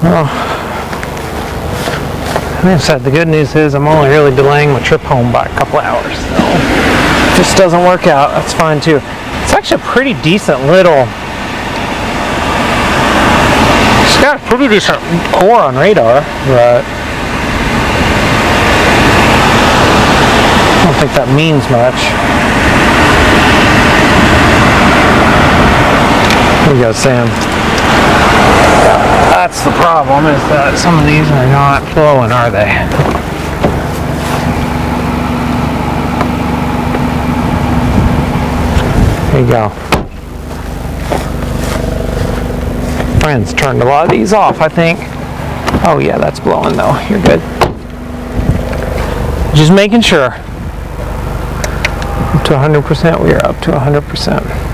Speaker 1: Well, like I said, the good news is I'm only really delaying my trip home by a couple hours, so if this doesn't work out, that's fine too. It's actually a pretty decent little, it's got a pretty decent core on radar, but I don't think that means much. Here we go, Sam. That's the problem, is that some of these are not flowing, are they? There you go. Friends turned a lot of these off, I think. Oh yeah, that's blowing though. You're good. Just making sure. Up to 100%, we are up to 100%.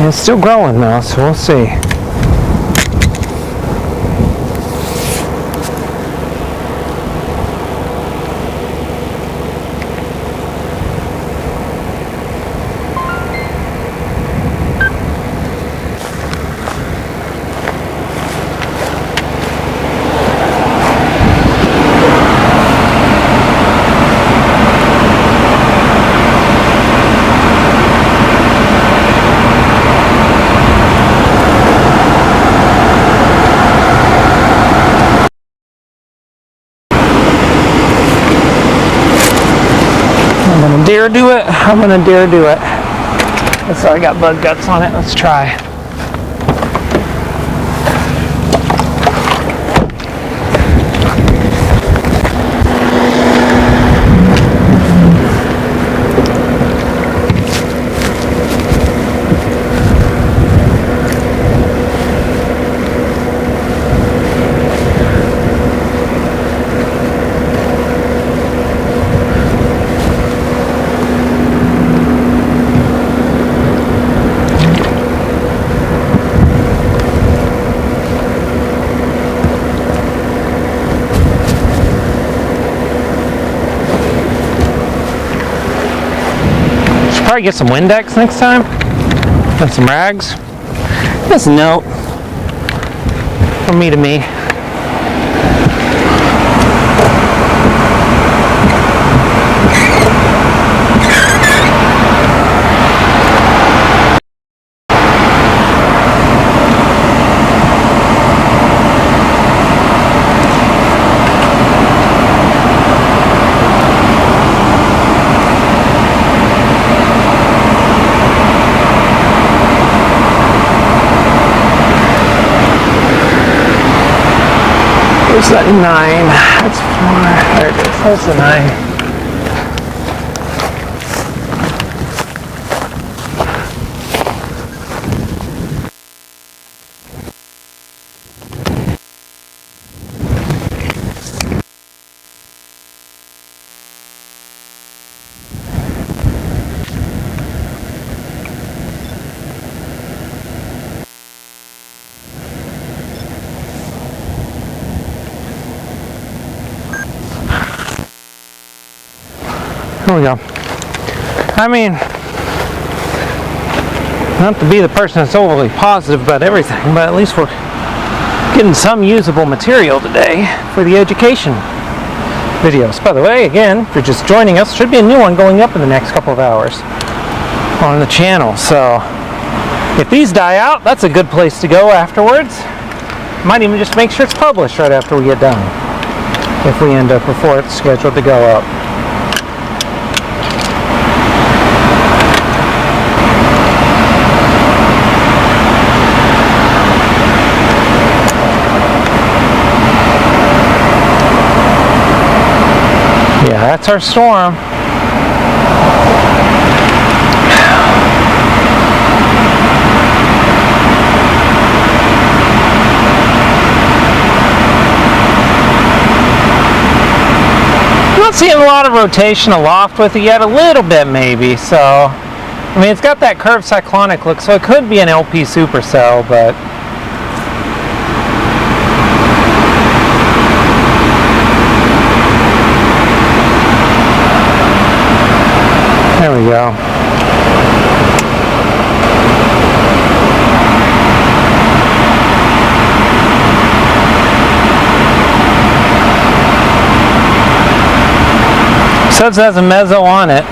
Speaker 1: It's still growing though, so we'll see. Dare do it. I'm gonna dare do it. So I got bug guts on it. Let's try. Probably get some Windex next time and some rags. Just a note from me to me. Where's that 9? That's 4. There it is. That's the 9. Here we go. I mean, Not to be the person that's overly positive about everything, but at least we're getting some usable material today for the education videos. By the way, again, if you're just joining us, should be a new one going up in the next couple of hours on the channel. So if these die out, that's a good place to go afterwards. Might even just make sure it's published right after we get done, if we end up before it's scheduled to go up. Yeah, that's our storm. Not seeing a lot of rotation aloft with it yet, a little bit maybe. So, I mean, it's got that curved cyclonic look, so it could be an LP supercell, but there we go. Says it has a mezzo on it.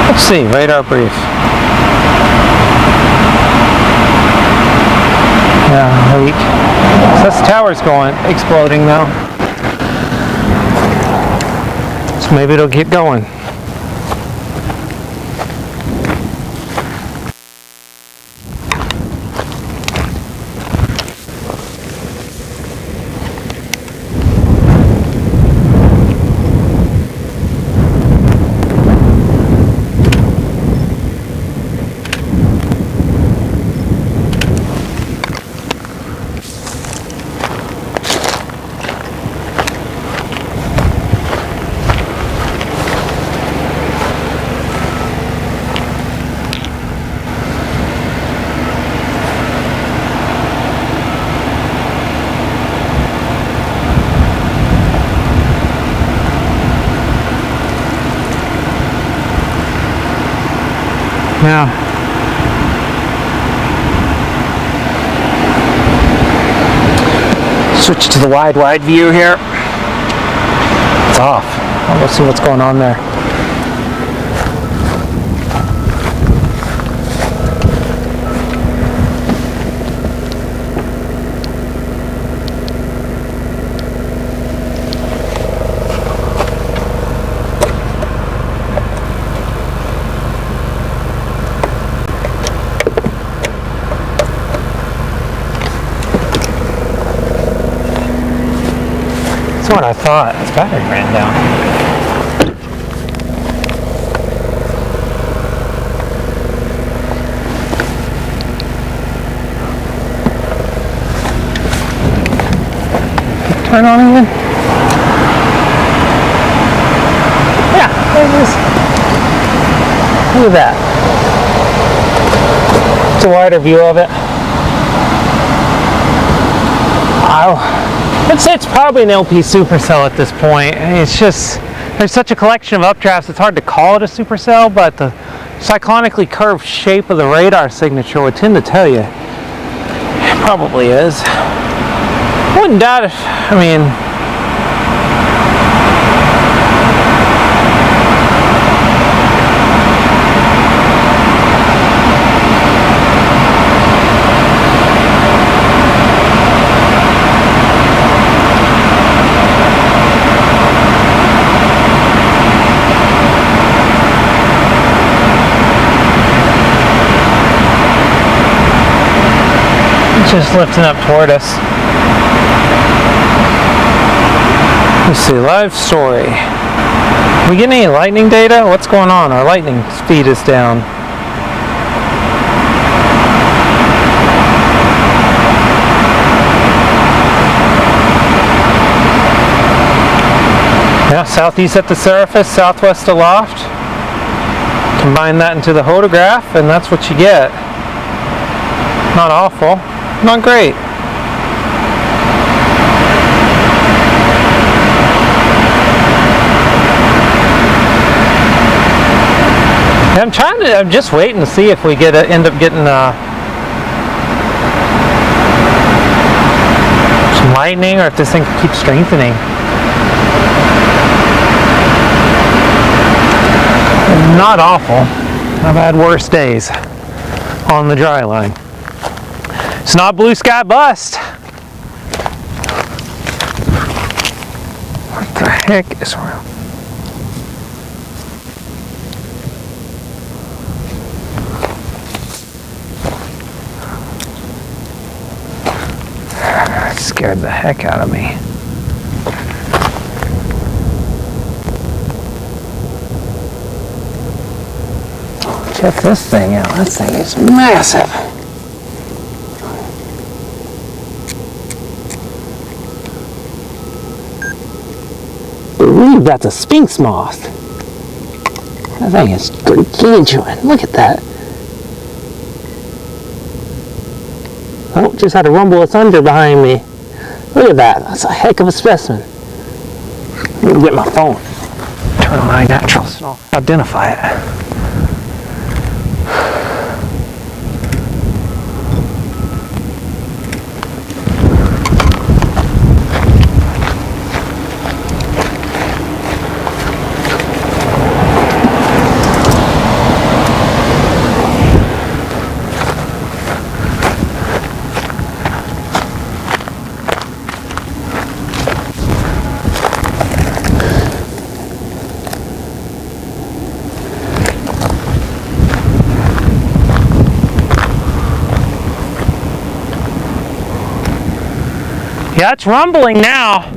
Speaker 1: Let's see, radar brief. Yeah, weak. So this tower's exploding now. So maybe it'll get going. Now, switch to the wide view here. It's off. Let's see what's going on there. That's what I thought. His battery ran down. Turn on again? Yeah, there it is. Look at that. It's a wider view of it. I'd say it's probably an LP supercell at this point. It's just, there's such a collection of updrafts, it's hard to call it a supercell, but the cyclonically curved shape of the radar signature would tend to tell you it probably is. I wouldn't doubt it. I mean, just lifting up toward us. Let's see, live story. We get any lightning data? What's going on? Our lightning speed is down. Yeah, southeast at the surface, southwest aloft. Combine that into the photograph, and that's what you get. Not awful. Not great. Yeah, I'm just waiting to see if we end up getting some lightning, or if this thing keeps strengthening. Not awful. I've had worse days on the dry line. It's not blue sky bust. What the heck is wrong? That scared the heck out of me. Check this thing out. This thing is massive. I believe that's a sphinx moth. That thing is gargantuan. Look at that. Oh, just had a rumble of thunder behind me. Look at that. That's a heck of a specimen. I'm gonna get my phone. Turn on my naturals and I'll identify it. Yeah, it's rumbling now.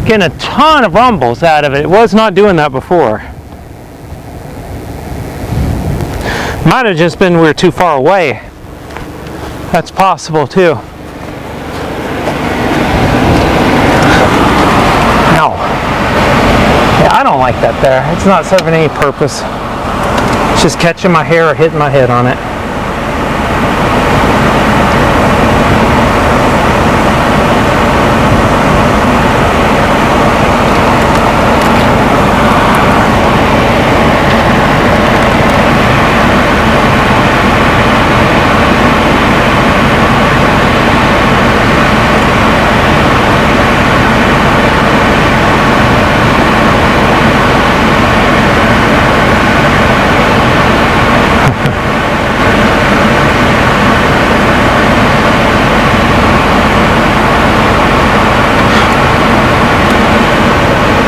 Speaker 1: Getting a ton of rumbles out of it. It was not doing that before. Might have just been we were too far away. That's possible too. No. Yeah, I don't like that there. It's not serving any purpose. It's just catching my hair or hitting my head on it.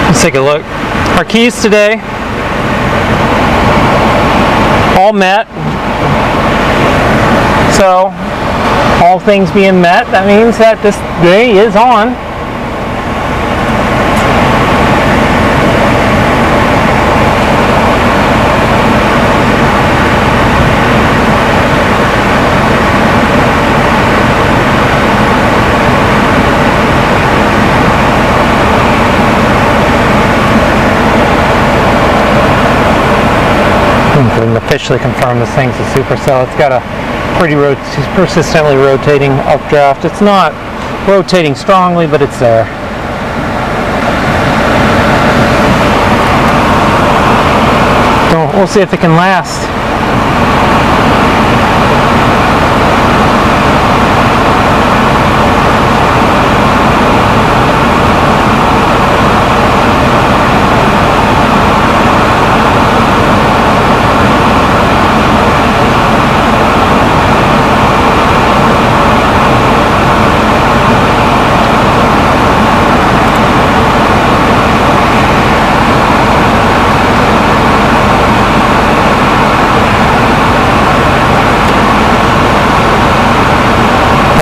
Speaker 1: Let's take a look. Our keys today, all met. So, all things being met, that means that this day is on. And officially confirm this thing's a supercell. It's got a pretty persistently rotating updraft. It's not rotating strongly, but it's there. So we'll see if it can last.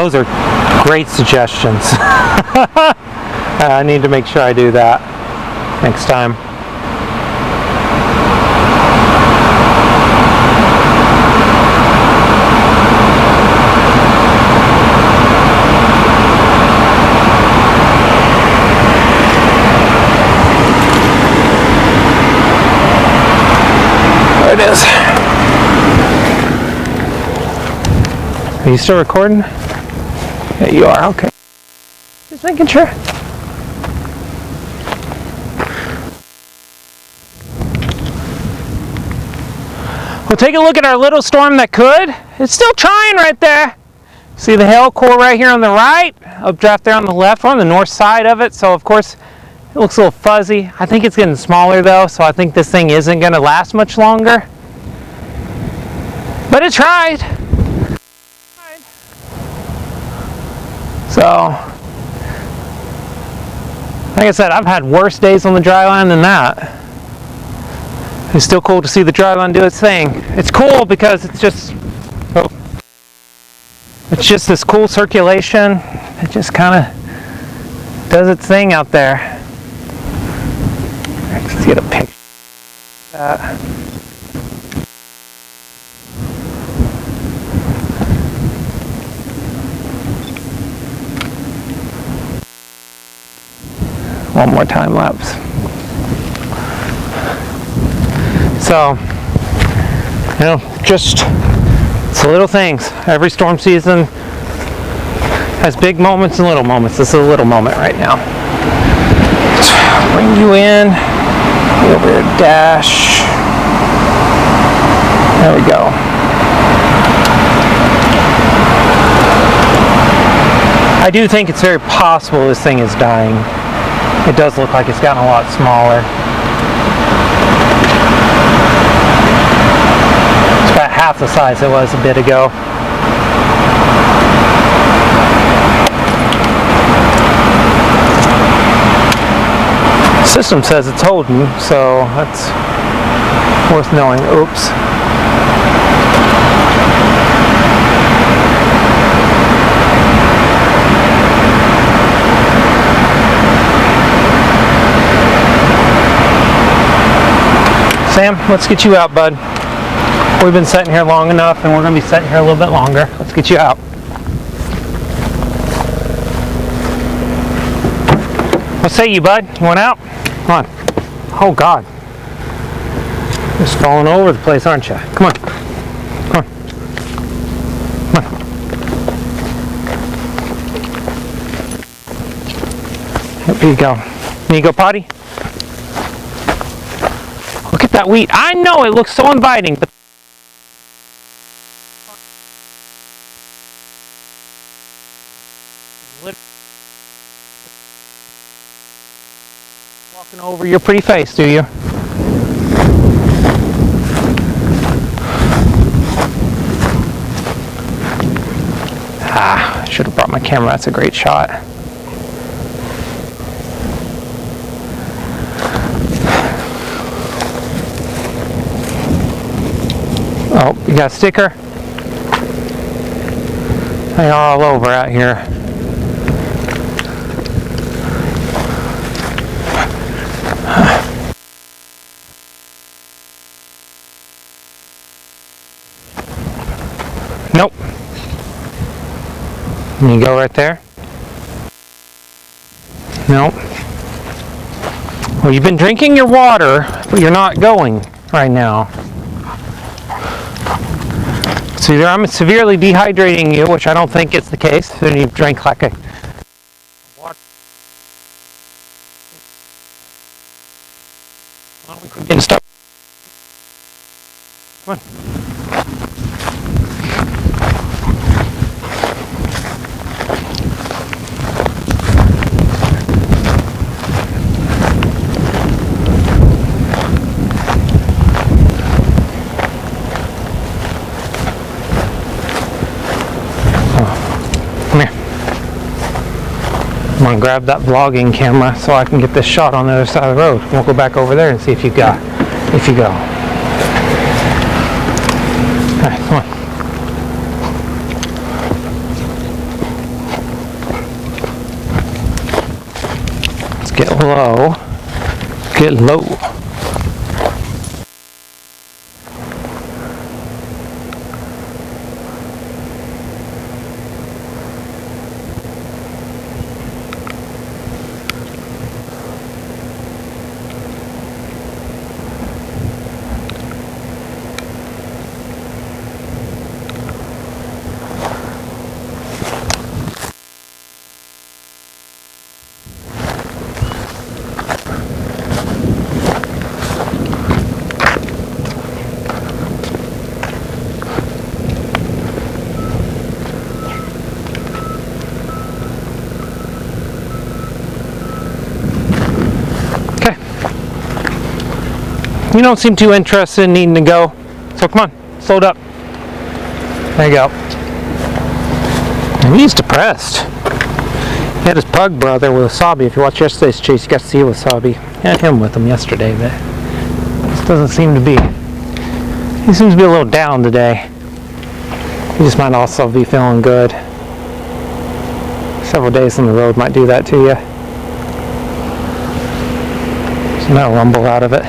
Speaker 1: Those are great suggestions. I need to make sure I do that next time. There it is. Are you still recording? Yeah, you are. Okay. Just making sure. We'll take a look at our little storm that could. It's still trying right there. See the hail core right here on the right, updraft there on the left. We're on the north side of it, so of course it looks a little fuzzy. I think it's getting smaller though, so I think this thing isn't going to last much longer. But it tried. So, like I said, I've had worse days on the dry line than that. It's still cool to see the dry line do its thing. It's cool because it's just this cool circulation. It just kind of does its thing out there. Let's get a picture of that. One more time lapse. So, you know, just it's the little things. Every storm season has big moments and little moments. This is a little moment right now. Bring you in. Over here, dash. There we go. I do think it's very possible this thing is dying. It does look like it's gotten a lot smaller. It's about half the size it was a bit ago. The system says it's holding, so that's worth knowing. Oops. Sam, let's get you out, bud. We've been sitting here long enough, and we're going to be sitting here a little bit longer. Let's get you out. What say you, bud? You want out? Come on. Oh, God. Just falling all over the place, aren't you? Come on. Come on. Come on. There you go. There you go, potty. Look at that wheat. I know it looks so inviting, but walking over your pretty face, do you? I should have brought my camera. That's a great shot. Oh, you got a sticker? They're all over out here. Nope. You go right there? Nope. Well, you've been drinking your water, but you're not going right now. So either I'm severely dehydrating you, which I don't think is the case, then you've drank like a water. Well, we could get stuck. Come on. I'm going to grab that vlogging camera so I can get this shot on the other side of the road. We'll go back over there and see if you go. Alright, come on. Let's get low. Get low. You don't seem too interested in needing to go. So come on, slow it up. There you go. And he's depressed. He had his pug brother, Wasabi. If you watched yesterday's chase, you got to see Wasabi. He had him with him yesterday, but this doesn't seem to be. He seems to be a little down today. He just might also be feeling good. Several days on the road might do that to you. There's no rumble out of it.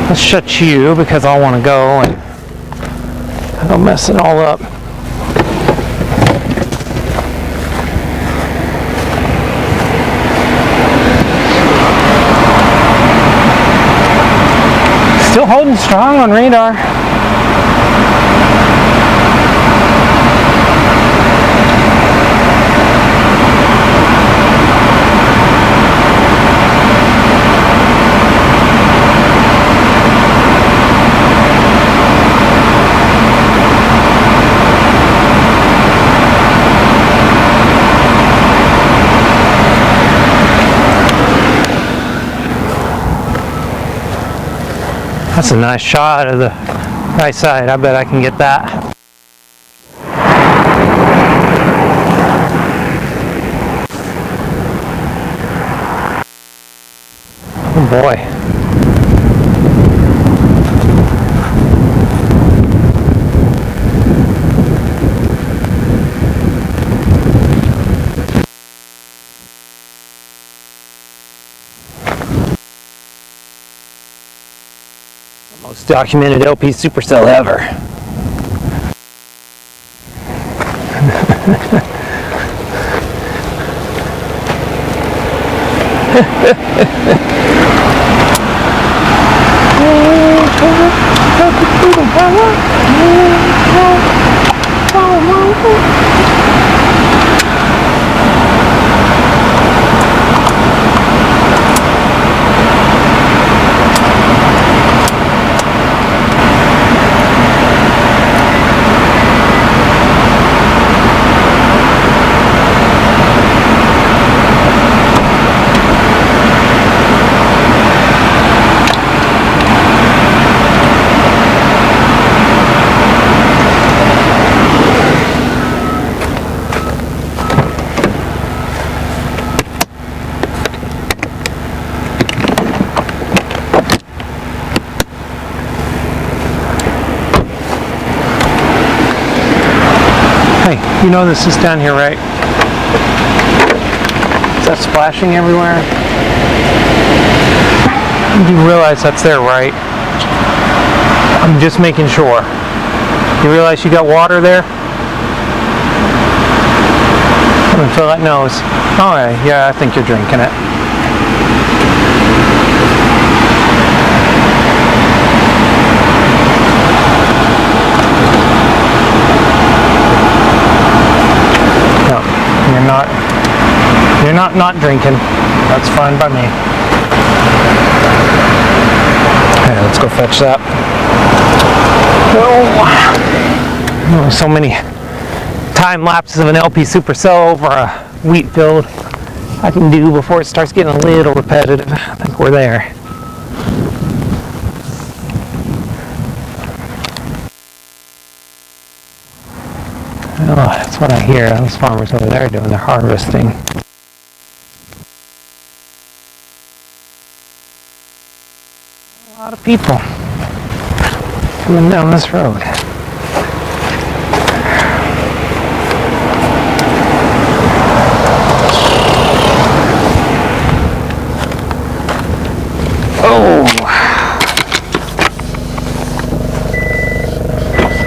Speaker 1: Let's shut you because I want to go and I don't mess it all up. Still holding strong on radar. That's a nice shot of the right side. I bet I can get that. Oh boy. Most documented LP supercell ever. You know this is down here, right? Is that splashing everywhere? You realize that's there, right? I'm just making sure. You realize you got water there? I'm gonna fill that nose. Oh yeah, I think you're drinking it. You're not drinking. That's fine by me. Okay, let's go fetch that. Oh, so many time lapses of an LP supercell over a wheat field I can do before it starts getting a little repetitive. I think we're there. Oh, that's what I hear. Those farmers over there doing their harvesting. A lot of people coming down this road. Oh!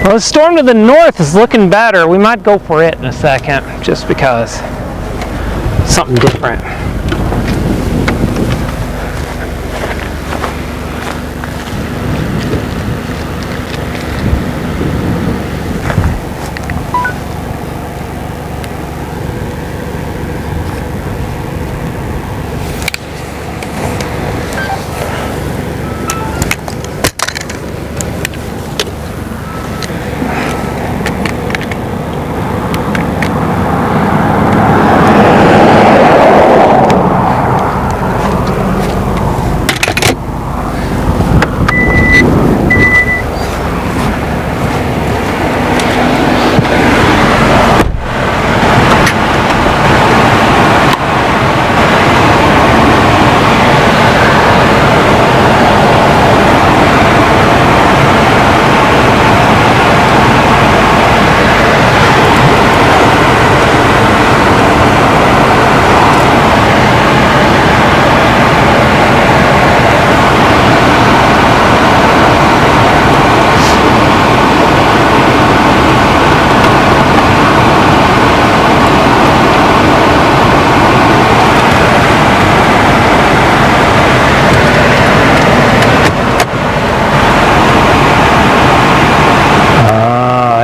Speaker 1: Well, the storm to the north is looking better. We might go for it in a second, just because. Something different.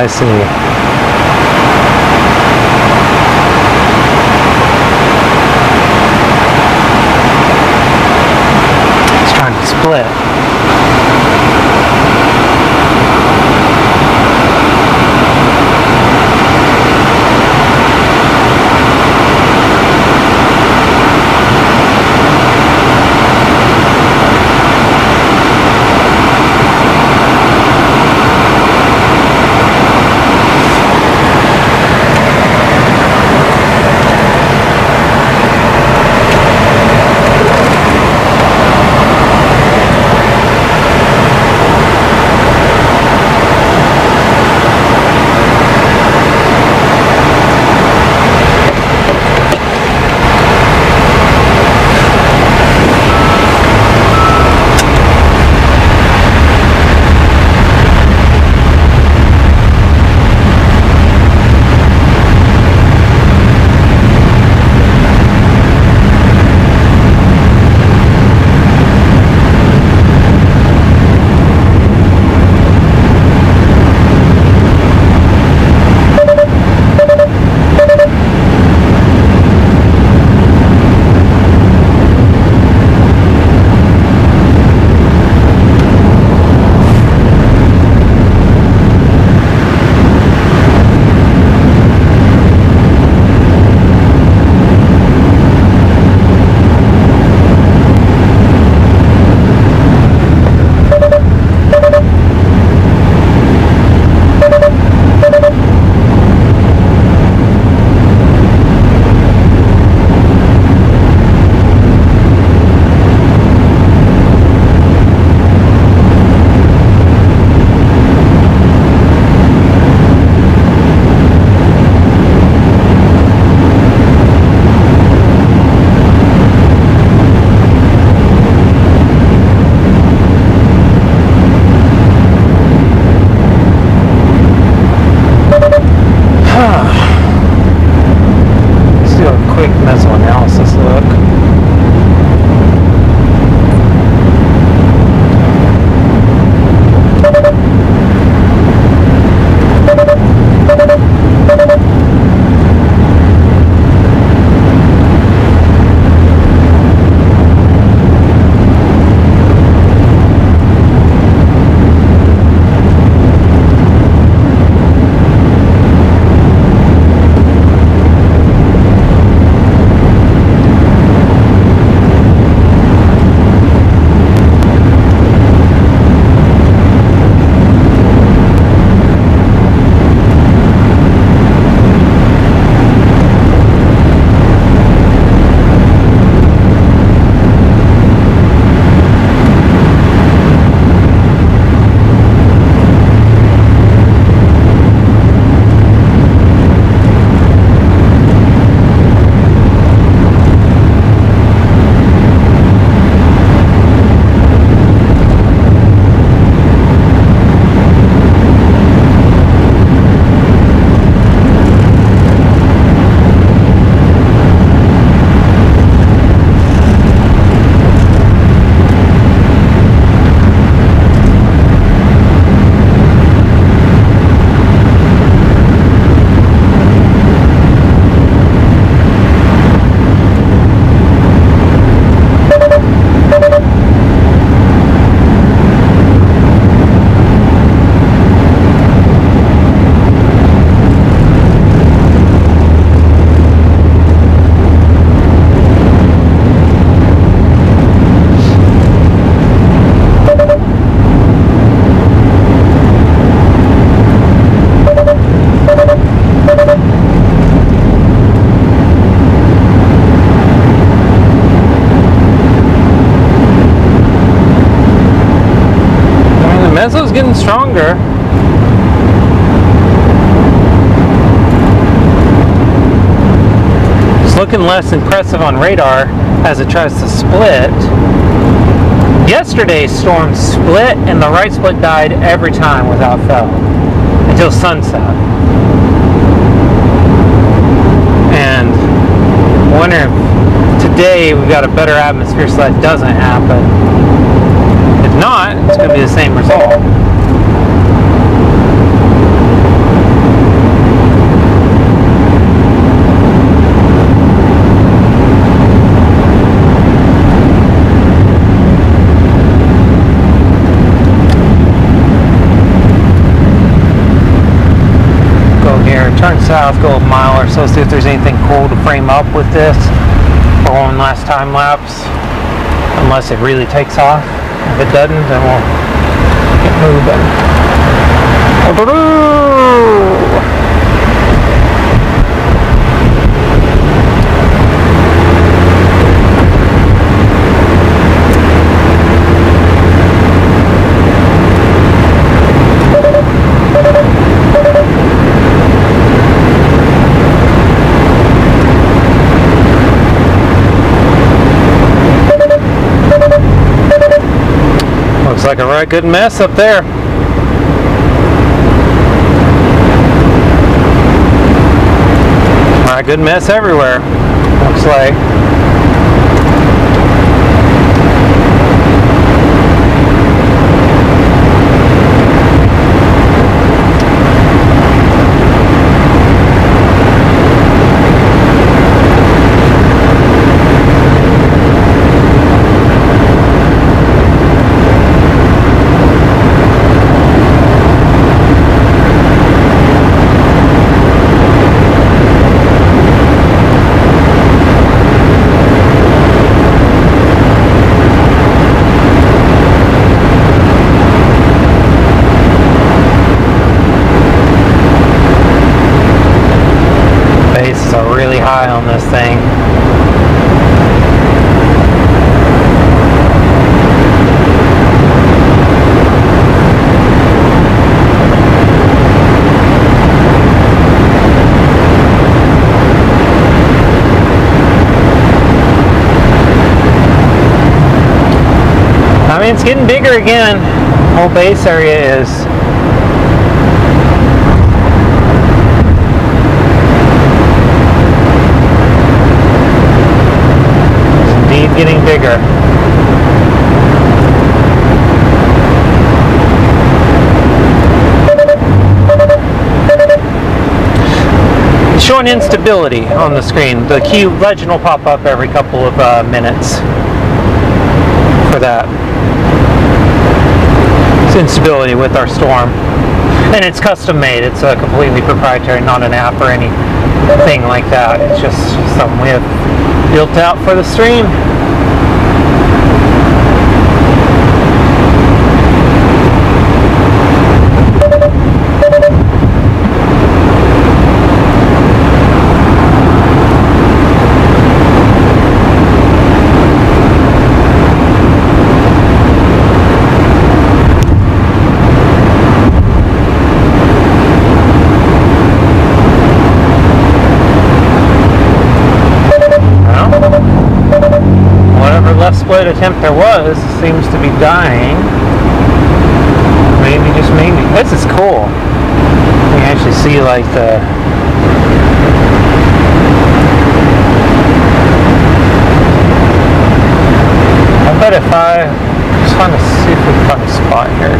Speaker 1: see. It's trying to split. Mezzo's getting stronger. It's looking less impressive on radar as it tries to split. Yesterday's storm split and the right split died every time without fail until sunset. And I wonder if today we've got a better atmosphere so that doesn't happen. If not, it's going to be the same result. south, go a mile or so, see if there's anything cool to frame up with this for one last time lapse, unless it really takes off. If it doesn't, then we'll get moving. Looks like a right good mess up there. Right good mess everywhere, looks like. Bases are really high on this thing. I mean, it's getting bigger again. The whole base area is. Getting bigger. It's showing instability on the screen. The key legend will pop up every couple of minutes for that. It's instability with our storm. And it's custom made. It's completely proprietary, not an app or anything like that. It's just something we have built out for the stream. Split attempt there was seems to be dying. Maybe, just maybe. This is cool. You can actually see like the I bet if I just want to see if we can find a spot here to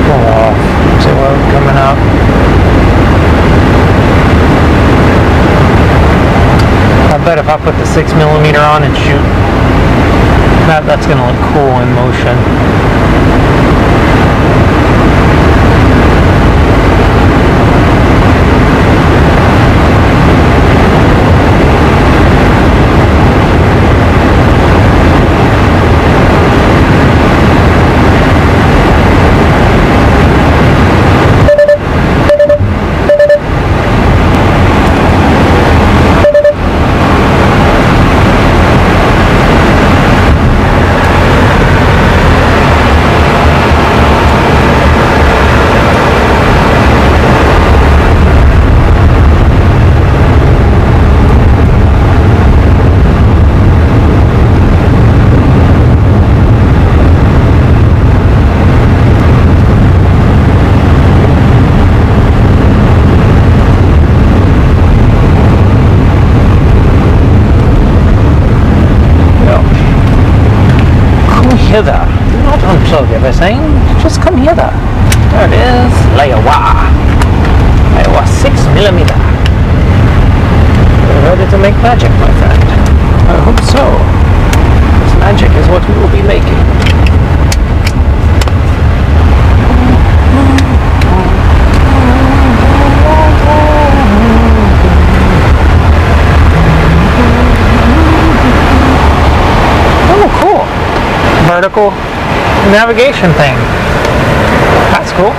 Speaker 1: go off. See what's coming up. I bet if I put the 6mm on and shoot, that's going to look cool in motion. hither. Do not unplug everything. Just come hither. There it is. Iowa 6mm. We're ready to make magic, my friend. I hope so. This magic is what we will be making. vertical navigation thing. That's cool.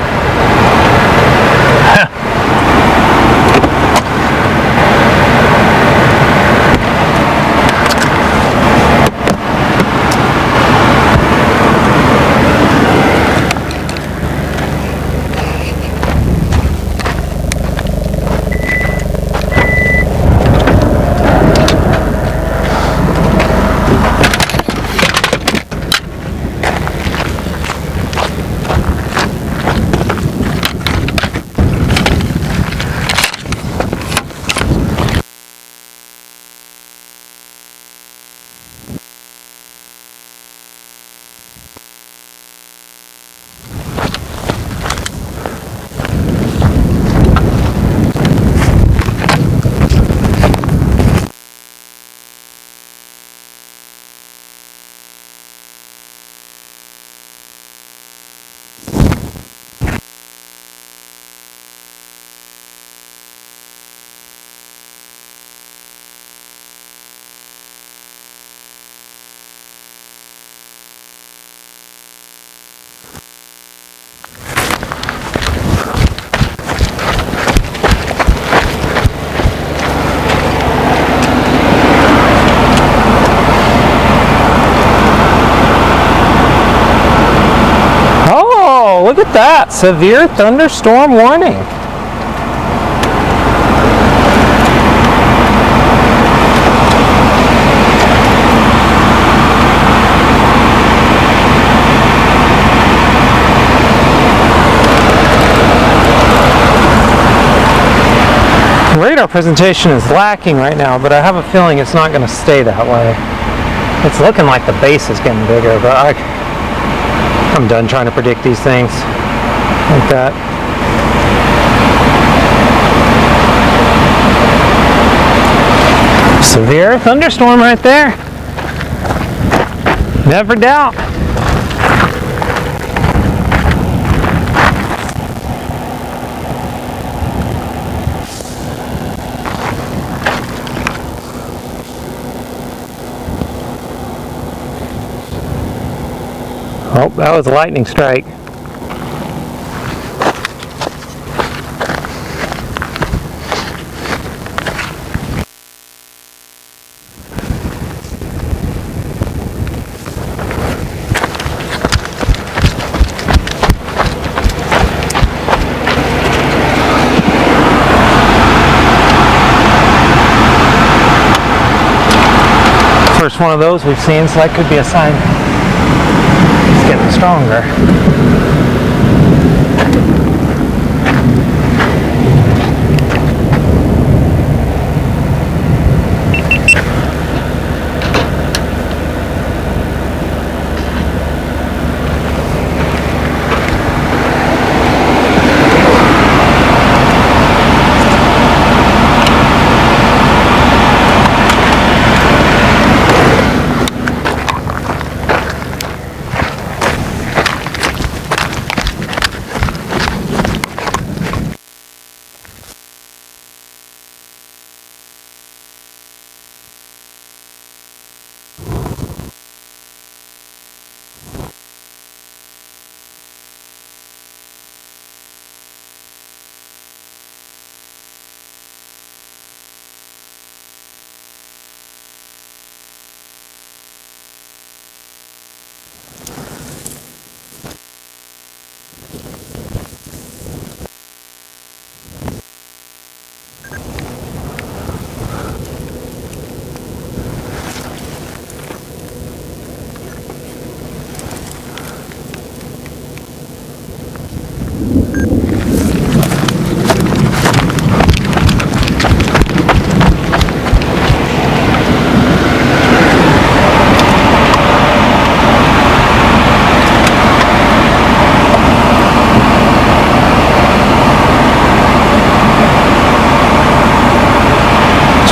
Speaker 1: Look at that, severe thunderstorm warning. Radar presentation is lacking right now, but I have a feeling it's not going to stay that way. It's looking like the base is getting bigger, but I'm done trying to predict these things like that. Severe thunderstorm right there. Never doubt. Oh, that was a lightning strike. First one of those we've seen, so that could be a sign. Getting stronger.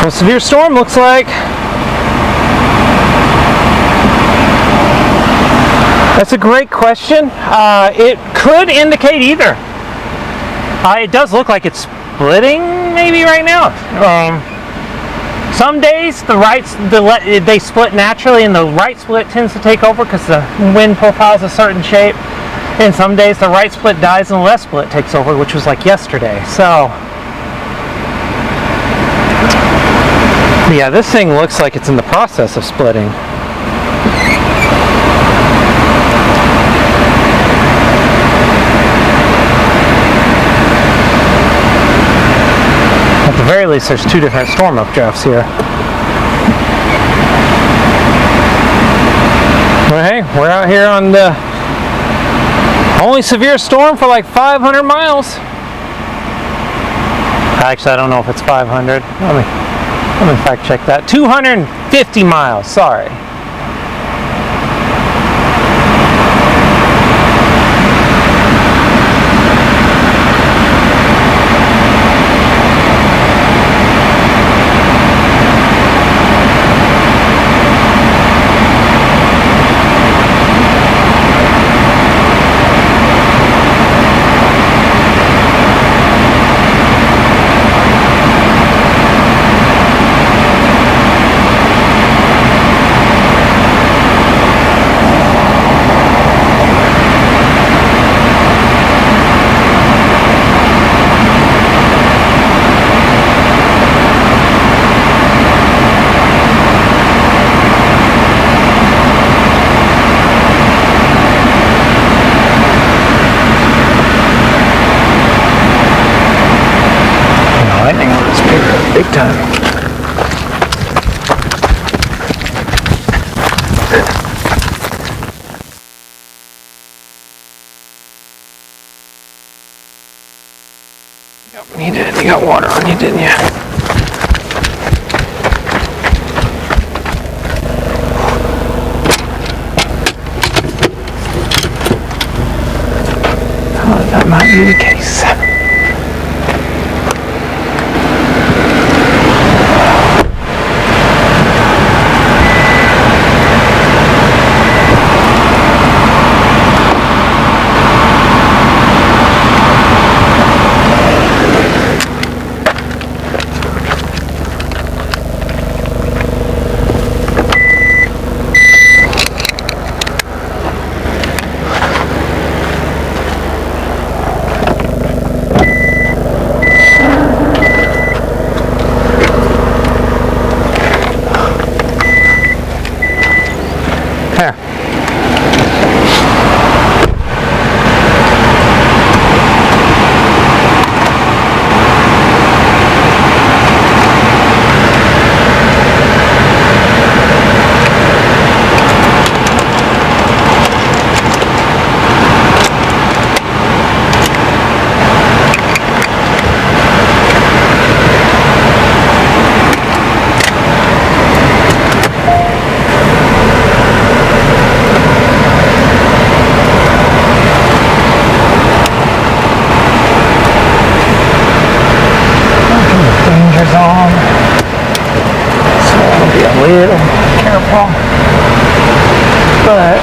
Speaker 1: A severe storm looks like. That's a great question. It could indicate either. It does look like it's splitting maybe right now. Some days they split naturally, and the right split tends to take over because the wind profile is a certain shape. And some days the right split dies and the left split takes over, which was like yesterday. So yeah, this thing looks like it's in the process of splitting. At the very least, there's 2 different storm updrafts here. Well, hey, we're out here on the only severe storm for like 500 miles. Actually, I don't know if it's 500. Let me fact check that. 250 miles, sorry. Big time. You got water on you, didn't you? Oh, that might be the case. Little careful, but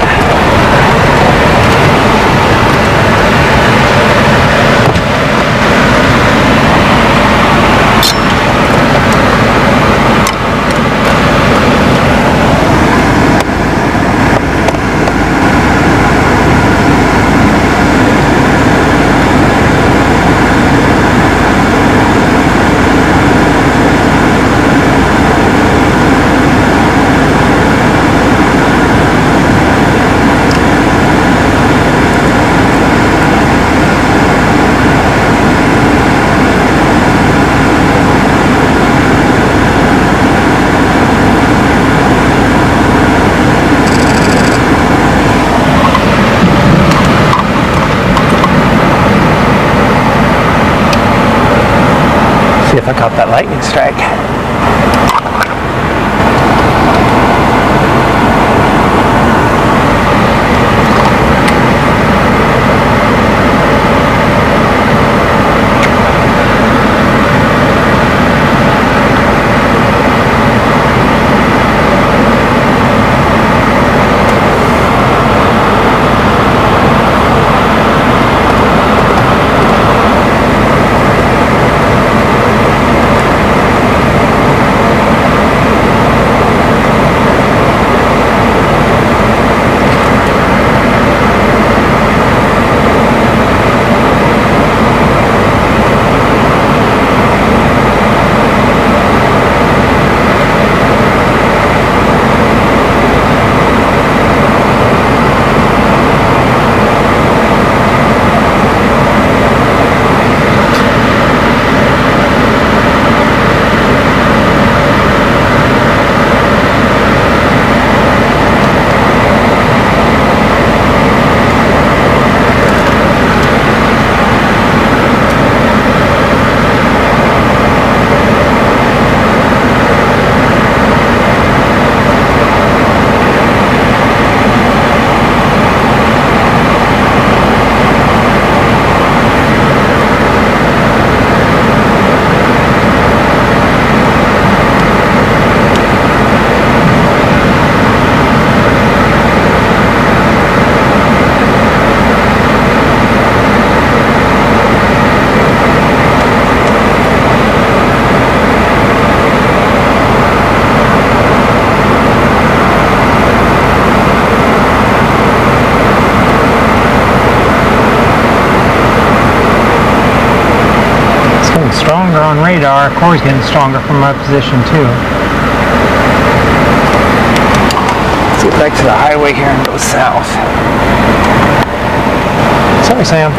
Speaker 1: see if I caught that lightning strike. on radar. Core's getting stronger from my position too. Let's get back to the highway here and go south. Sorry, Sam.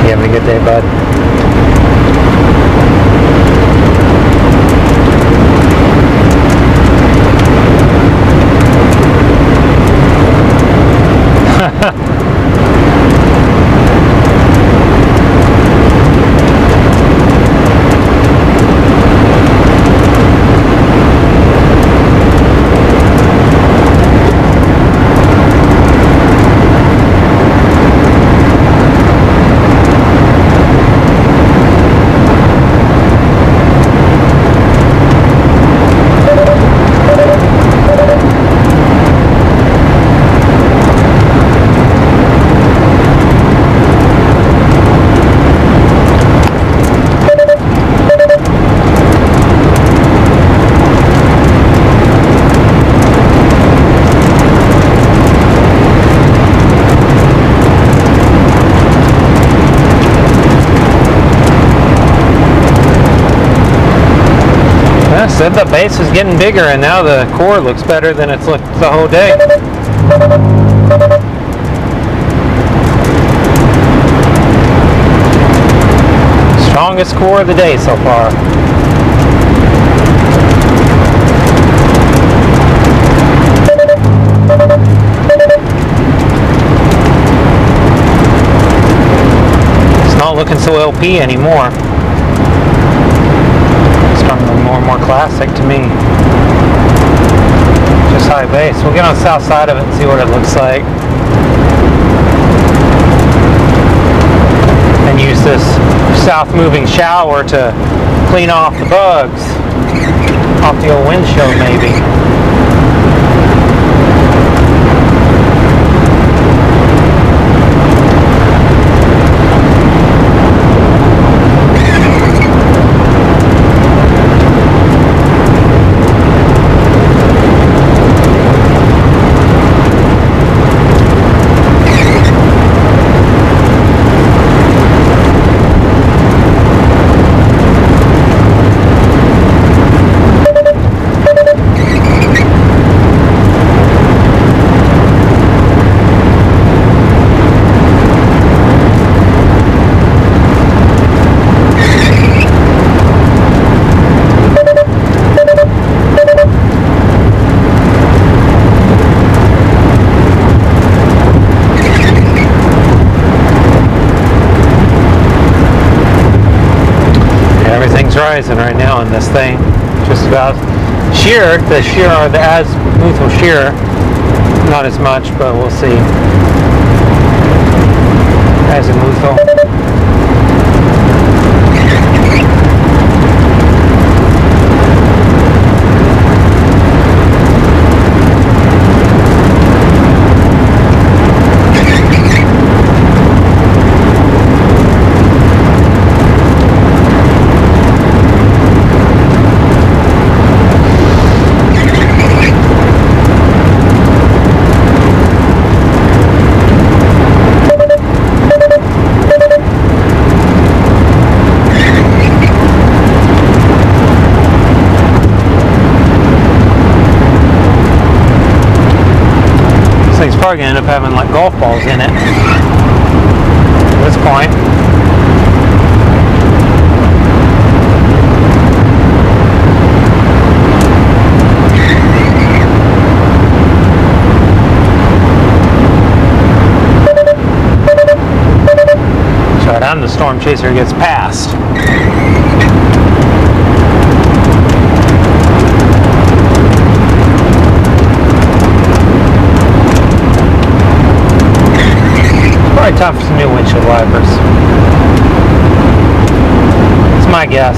Speaker 1: You having a good day, bud? Said the base is getting bigger, and now the core looks better than it's looked the whole day. Strongest core of the day so far. It's not looking so LP anymore. More and more classic to me. Just high base. We'll get on the south side of it and see what it looks like. And use this south moving shower to clean off the bugs off the old windshield maybe. rising right now in this thing. Just about shear, the azimuth will shear, not as much, but we'll see. Azimuthal. Probably gonna end up having like golf balls in it at this point. So right on, the storm chaser gets past. Probably time for some new windshield wipers. It's my guess.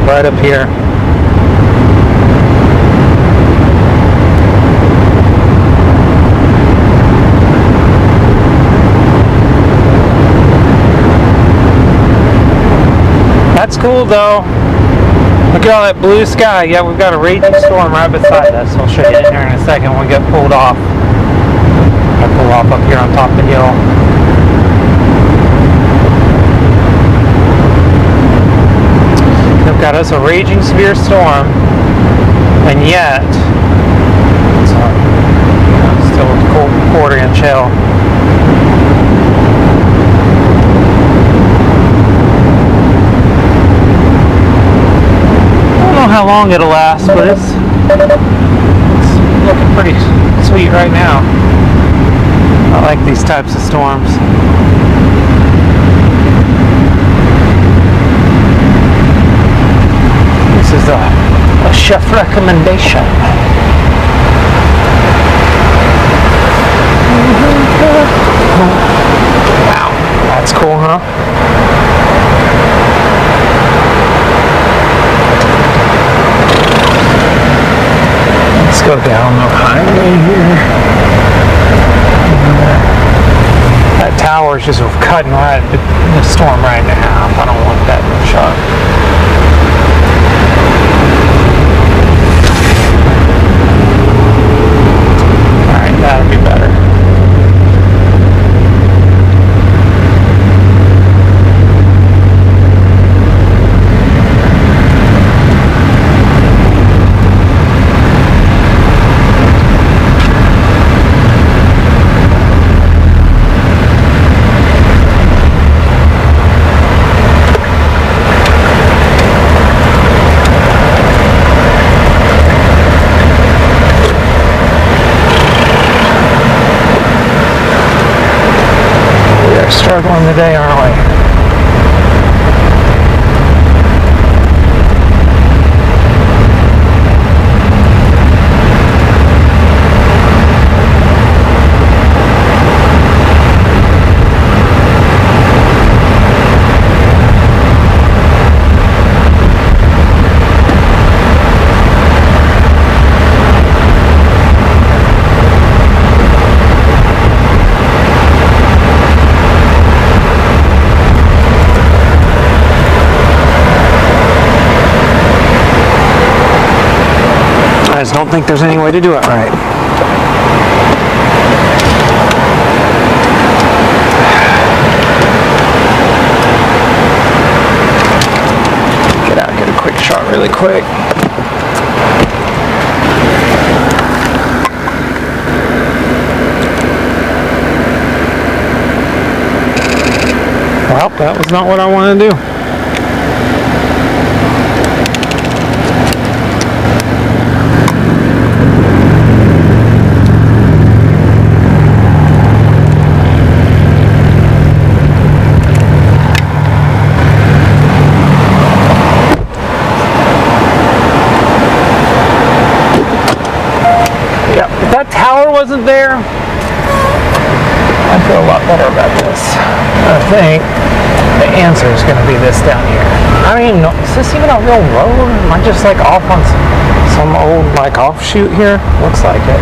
Speaker 1: Right up here. That's cool though. Look at all that blue sky. Yeah, we've got a raging storm right beside us. I'll show you in here in a second when we get pulled off. I pull off up here on top of the hill. Got us a raging severe storm, and yet it's still a cold quarter-inch hail. I don't know how long it'll last, but it's looking pretty sweet right now. I like these types of storms. a chef recommendation. Wow, that's cool, huh? Let's go down the highway here. That tower's just cutting right the storm right in half. I don't want that in the shot. Alright, that'll be better. Struggling today, aren't we? I just don't think there's any way to do it right. Get out, get a quick shot really quick. Well, that was not what I wanted to do. If that tower wasn't there, I'd feel a lot better about this. I think the answer is going to be this down here. I don't even know, is this even a real road? Am I just like off on some old like offshoot here? Looks like it.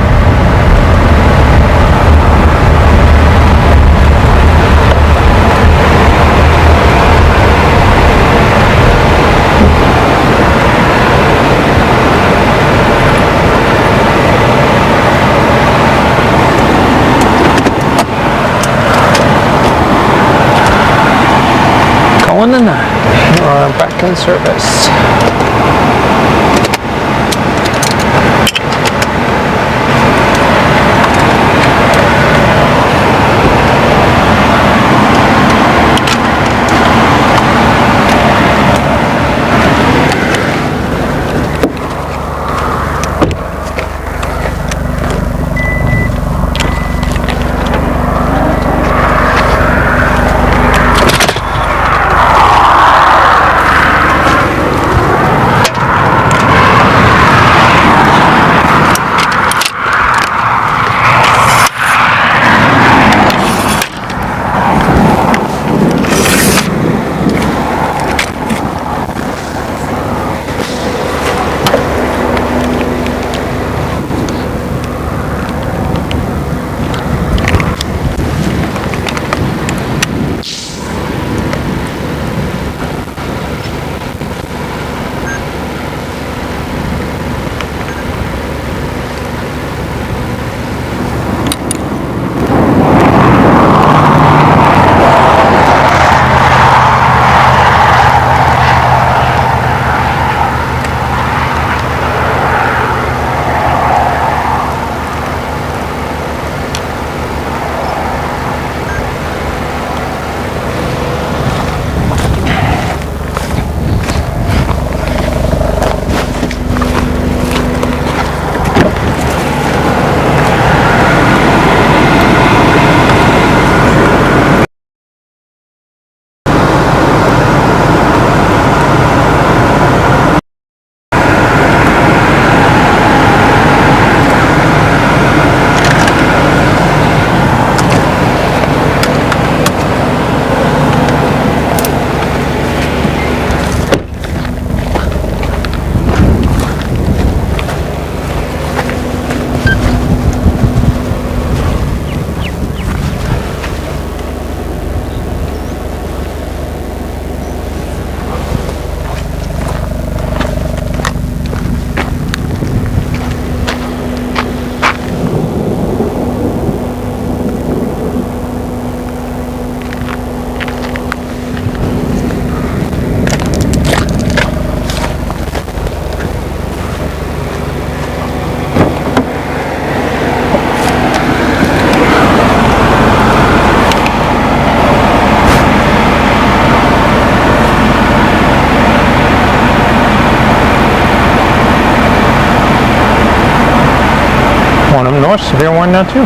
Speaker 1: Going tonight. We're back in service. north, severe warning now too.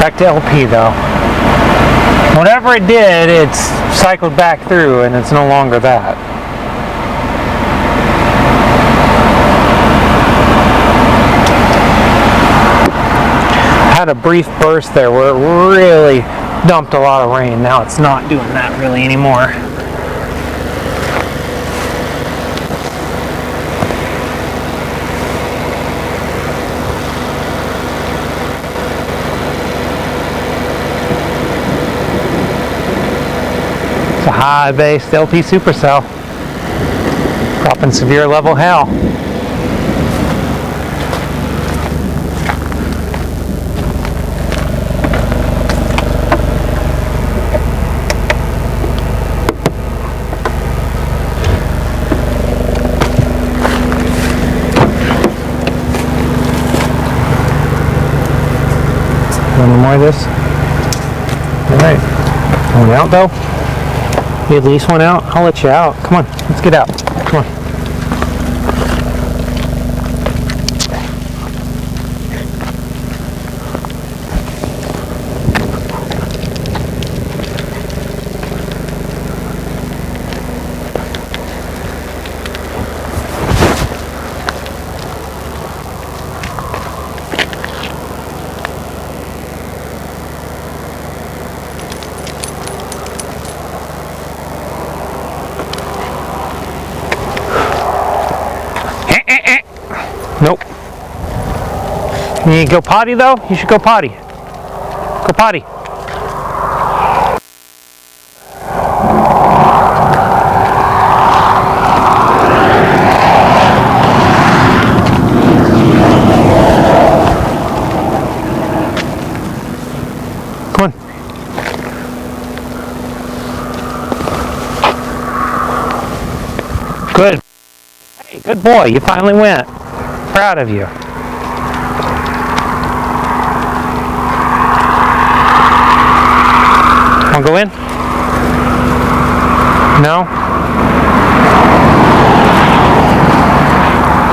Speaker 1: Back to LP though. Whatever it did, it's cycled back through and it's no longer that. Had a brief burst there where it really dumped a lot of rain. Now it's not doing that really anymore. It's a high-based LP supercell, dropping severe level hail. Any more of this? All right, going out though. You at least one out? I'll let you out. Come on, let's get out. Come on. Nope. You need to go potty though? You should go potty. Go potty. Come on. Good. Hey, good boy. You finally went. Proud of you. Want to go in? No?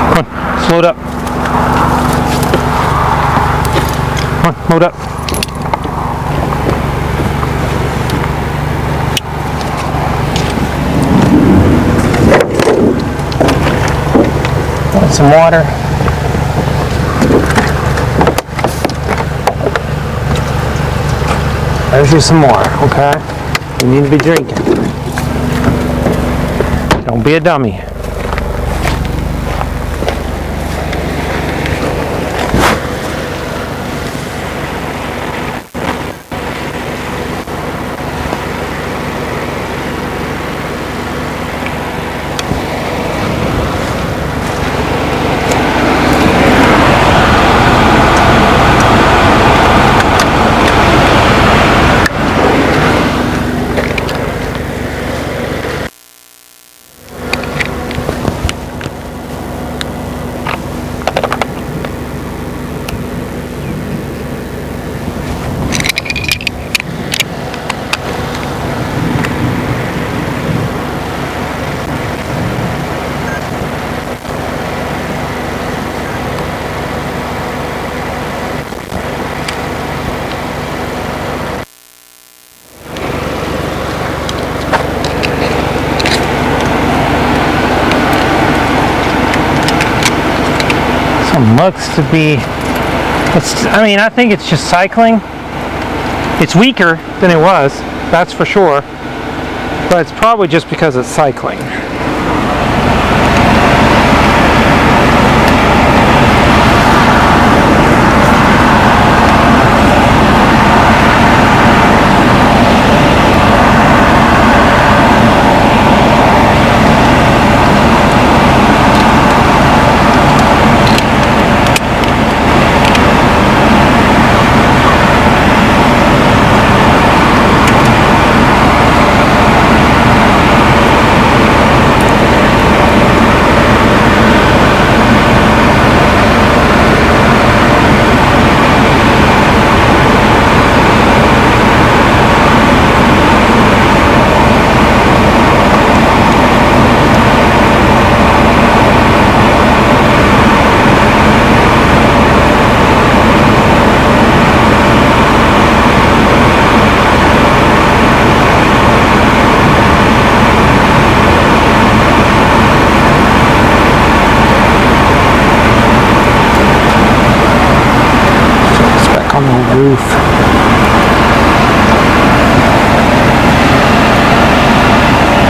Speaker 1: Come on, slow it up. Come on, load up. Want some water? There's you some more, okay? You need to be drinking. Don't be a dummy. Looks to be, I think it's just cycling. It's weaker than it was, that's for sure, but it's probably just because it's cycling.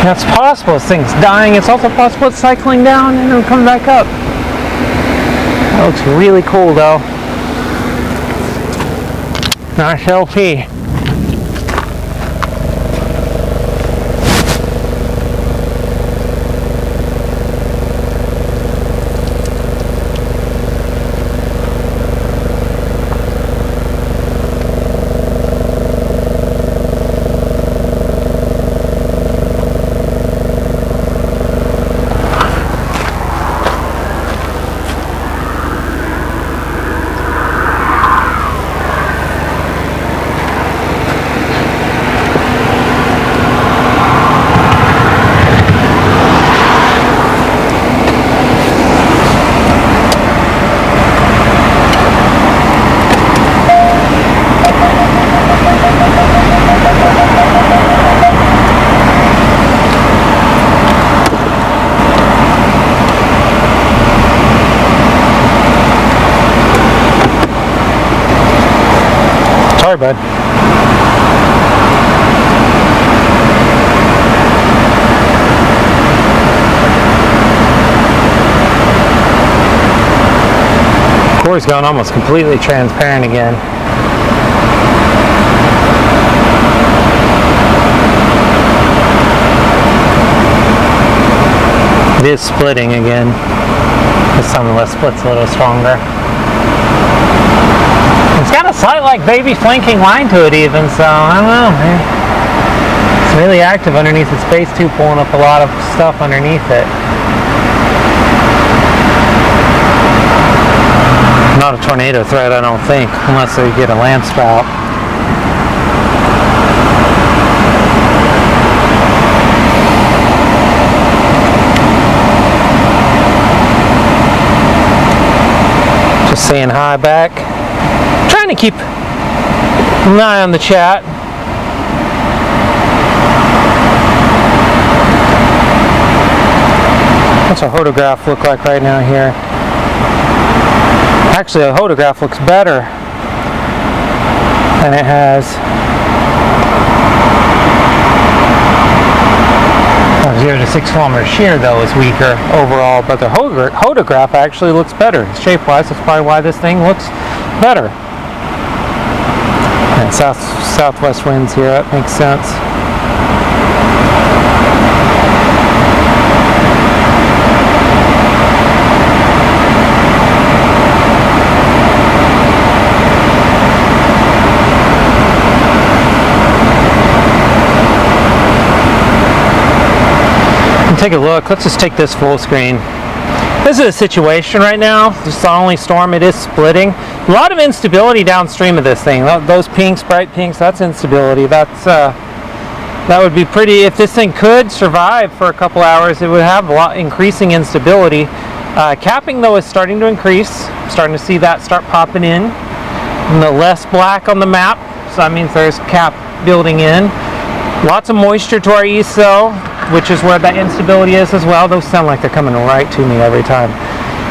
Speaker 1: That's possible. This thing's dying. It's also possible it's cycling down and it'll come back up. That looks really cool though. Nice LP. Sorry, bud. Core's gone almost completely transparent again. It is splitting again. This time the split's a little stronger. It's got a slight like baby flanking line to it even, so I don't know. It's really active underneath its base too, pulling up a lot of stuff underneath it. Not a tornado threat, I don't think, unless they get a land spout. Just saying hi back. Trying to keep an eye on the chat. What's our photograph look like right now here? Actually, a photograph looks better than it has. 0 to 6 kilometer shear though is weaker overall, but the photograph actually looks better shape-wise. That's probably why this thing looks better. And southwest winds here, that makes sense. Take a look. Let's just take this full screen. This is a situation right now. This is the only storm. It is splitting. A lot of instability downstream of this thing. Those pinks, bright pinks, that's instability. That would be pretty. If this thing could survive for a couple hours, it would have a lot increasing instability. Capping though is starting to increase. I'm starting to see that start popping in. And the less black on the map, so that means there's cap building in. Lots of moisture to our east though, which is where that instability is as well. Those sound like they're coming right to me every time.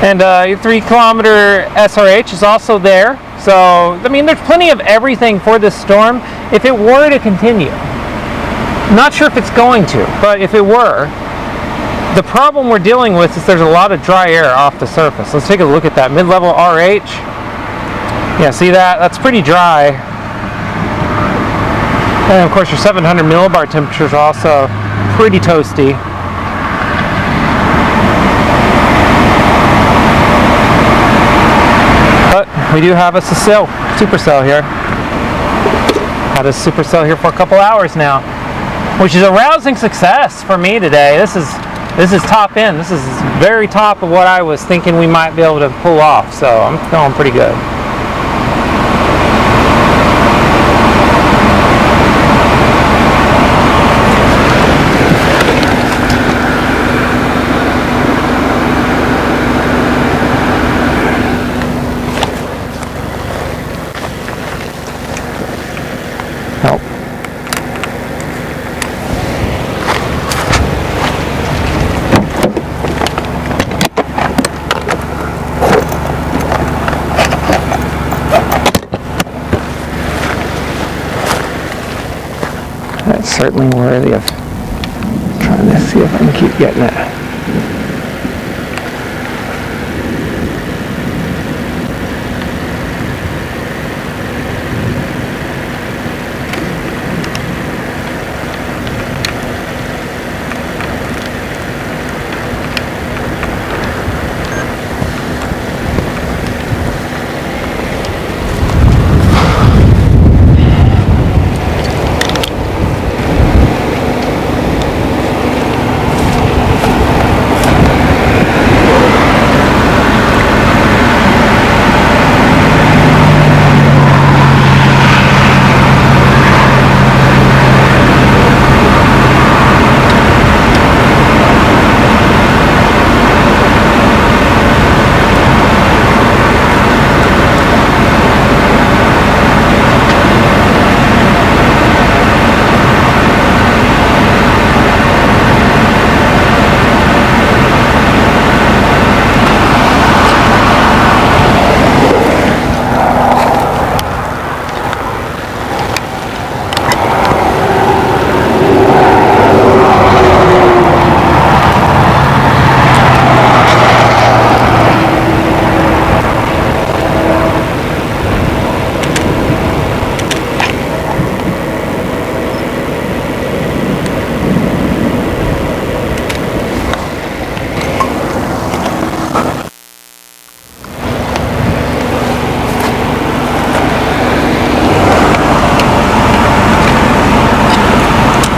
Speaker 1: And your 3 kilometer SRH is also there. So, I mean, there's plenty of everything for this storm if it were to continue. Not sure if it's going to, but if it were, the problem we're dealing with is there's a lot of dry air off the surface. Let's take a look at that mid-level RH. Yeah, see that? That's pretty dry. And of course your 700 millibar temperatures are also pretty toasty. But we do have a supercell here. Had a supercell here for a couple hours now, which is a rousing success for me today. This is top end. This is very top of what I was thinking we might be able to pull off. So I'm feeling pretty good. That's certainly worthy of trying to see if I can keep getting it.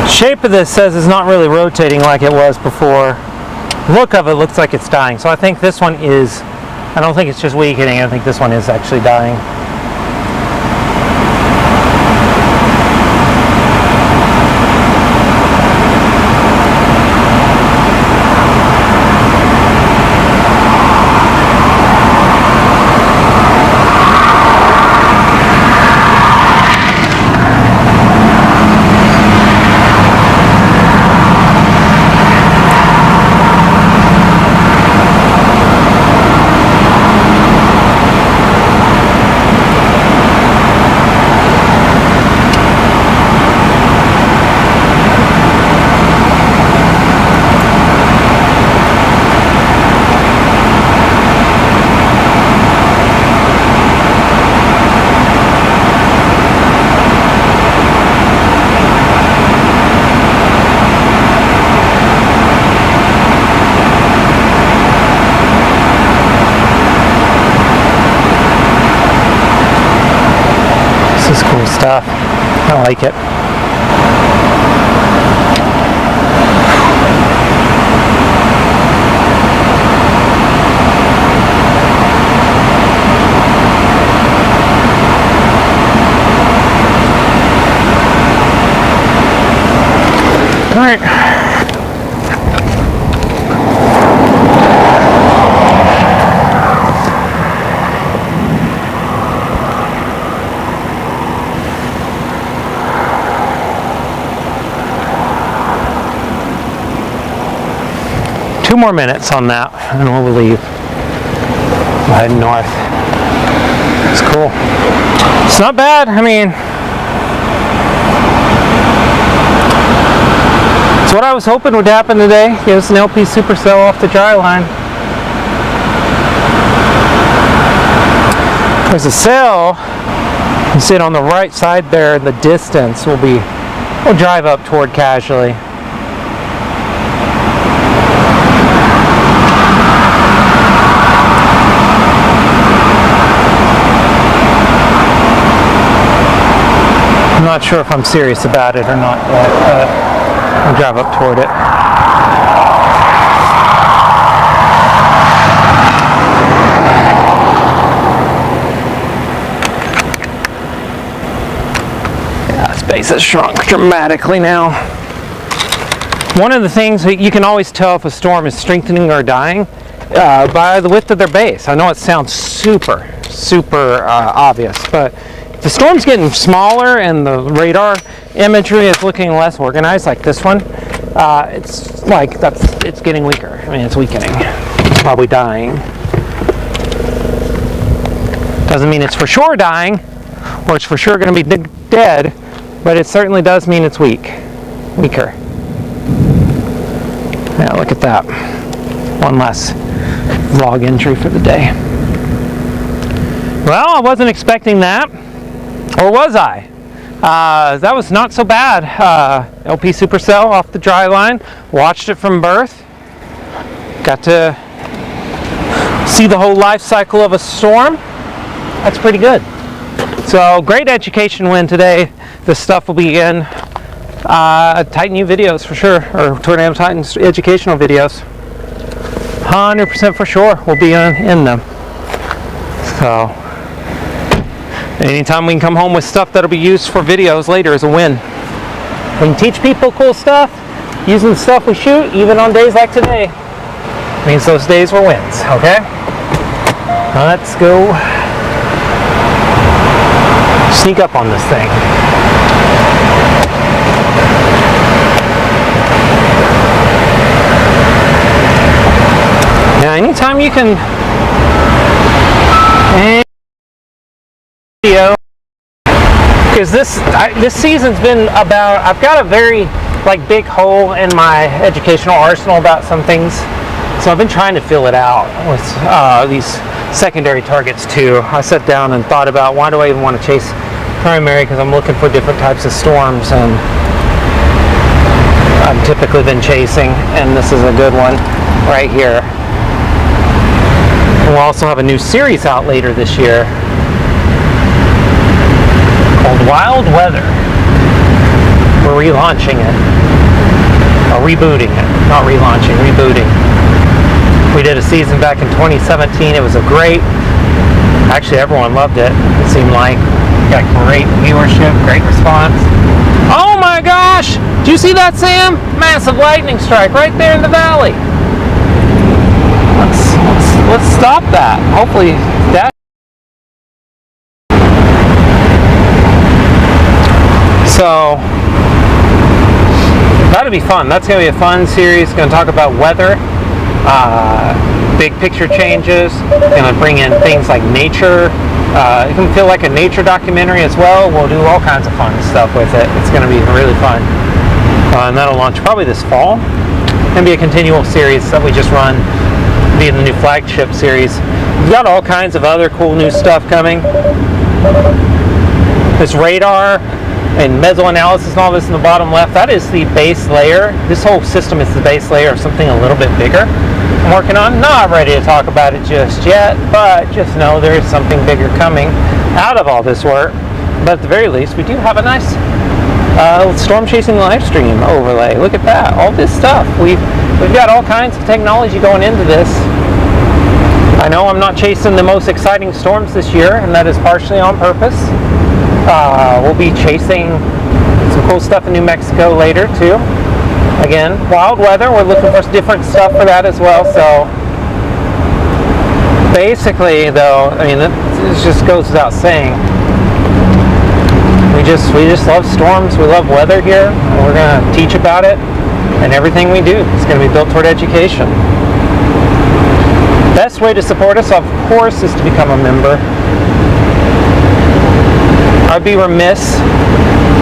Speaker 1: Shape of this says it's not really rotating like it was before. Look of it looks like it's dying. So I think this one is, I don't think it's just weakening, I think this one is actually dying. This is cool stuff. I like it. All right. Two more minutes on that and we'll leave. We'll head north. It's cool. It's not bad. I mean, it's what I was hoping would happen today. Give us an LP supercell off the dry line. There's a cell. You see it on the right side there in the distance. We'll drive up toward casually. I'm not sure if I'm serious about it or not yet, but I'll drive up toward it. Yeah, space has shrunk dramatically now. One of the things that you can always tell if a storm is strengthening or dying by the width of their base. I know it sounds super obvious, but if the storm's getting smaller and the radar imagery is looking less organized, like this one, it's getting weaker. I mean, it's weakening. It's probably dying. Doesn't mean it's for sure dying, or it's for sure going to be dead, but it certainly does mean it's weaker. Yeah, look at that. One less vlog entry for the day. Well, I wasn't expecting that. Or was I? That was not so bad. LP supercell off the dry line. Watched it from birth. Got to see the whole life cycle of a storm. That's pretty good. So great education win today. This stuff will be in Titan U videos for sure, or Tornado Titans educational videos. 100% for sure we'll be in them. So anytime we can come home with stuff that'll be used for videos later is a win. We can teach people cool stuff using the stuff we shoot, even on days like today. Means those days were wins, okay? Let's go sneak up on this thing. Now, anytime you can video, because this season's been about, I've got a very big hole in my educational arsenal about some things, so I've been trying to fill it out with these secondary targets too. I sat down and thought about, why do I even want to chase primary? Because I'm looking for different types of storms, and I've typically been chasing, and this is a good one right here. And we'll also have a new series out later this year called Wild Weather. We're relaunching it, or rebooting it, not relaunching, rebooting. We did a season back in 2017. It was a great, actually everyone loved it. It seemed like got great viewership, great response. Oh my gosh! Do you see that, Sam? Massive lightning strike right there in the valley. Let's stop that. Hopefully that. So that'll be fun. That's gonna be a fun series. Gonna talk about weather, big picture changes. Gonna bring in things like nature. It can feel like a nature documentary as well. We'll do all kinds of fun stuff with it. It's gonna be really fun, and that'll launch probably this fall. Gonna be a continual series that we just run. Be the new flagship series. We've got all kinds of other cool new stuff coming. This radar and mesoanalysis and all this in the bottom left, that is the base layer. This whole system is the base layer of something a little bit bigger I'm working on. Not ready to talk about it just yet, but just know there is something bigger coming out of all this work. But at the very least, we do have a nice storm chasing live stream overlay. Look at that, all this stuff. We've got all kinds of technology going into this. I know I'm not chasing the most exciting storms this year, and that is partially on purpose. We'll be chasing some cool stuff in New Mexico later too. Again, wild weather, we're looking for different stuff for that as well. So basically though, I mean, it just goes without saying, we just love storms, we love weather here, and we're going to teach about it, and everything we do is going to be built toward education. Best way to support us, of course, is to become a member. I'd be remiss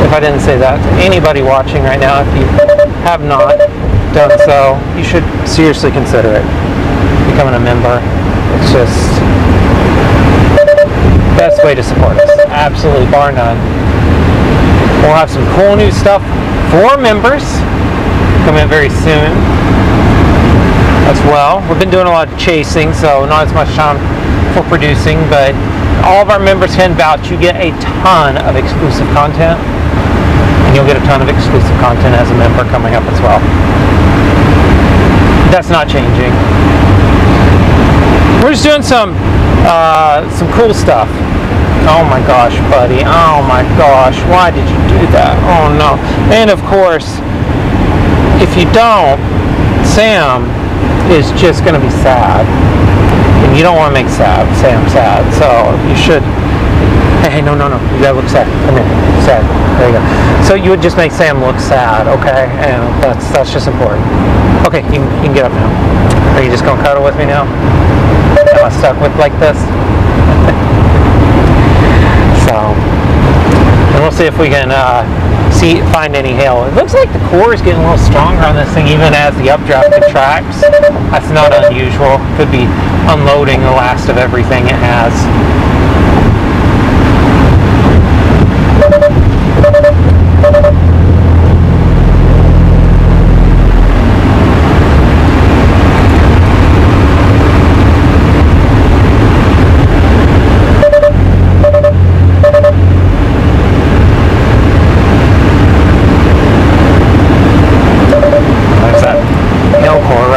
Speaker 1: if I didn't say that to anybody watching right now. If you have not done so, you should seriously consider it, becoming a member. It's just best way to support us, absolutely, bar none. We'll have some cool new stuff for members coming in very soon as well. We've been doing a lot of chasing, so not as much time for producing, but all of our members can vouch you get a ton of exclusive content, and you'll get a ton of exclusive content as a member coming up as well. That's not changing. We're just doing some cool stuff. Oh my gosh, buddy. Oh my gosh. Why did you do that? Oh no. And of course, if you don't, Sam is just going to be sad. And you don't want to make Sam sad. So you should. Hey, no. You gotta look sad. Come here. Sad. There you go. So you would just make Sam look sad, okay? And that's just important. Okay, you can get up now. Are you just going to cuddle with me now? Am I stuck with like this? So, and we'll see if we can find any hail. It looks like the core is getting a little stronger on this thing even as the updraft contracts. That's not unusual. Could be unloading the last of everything it has.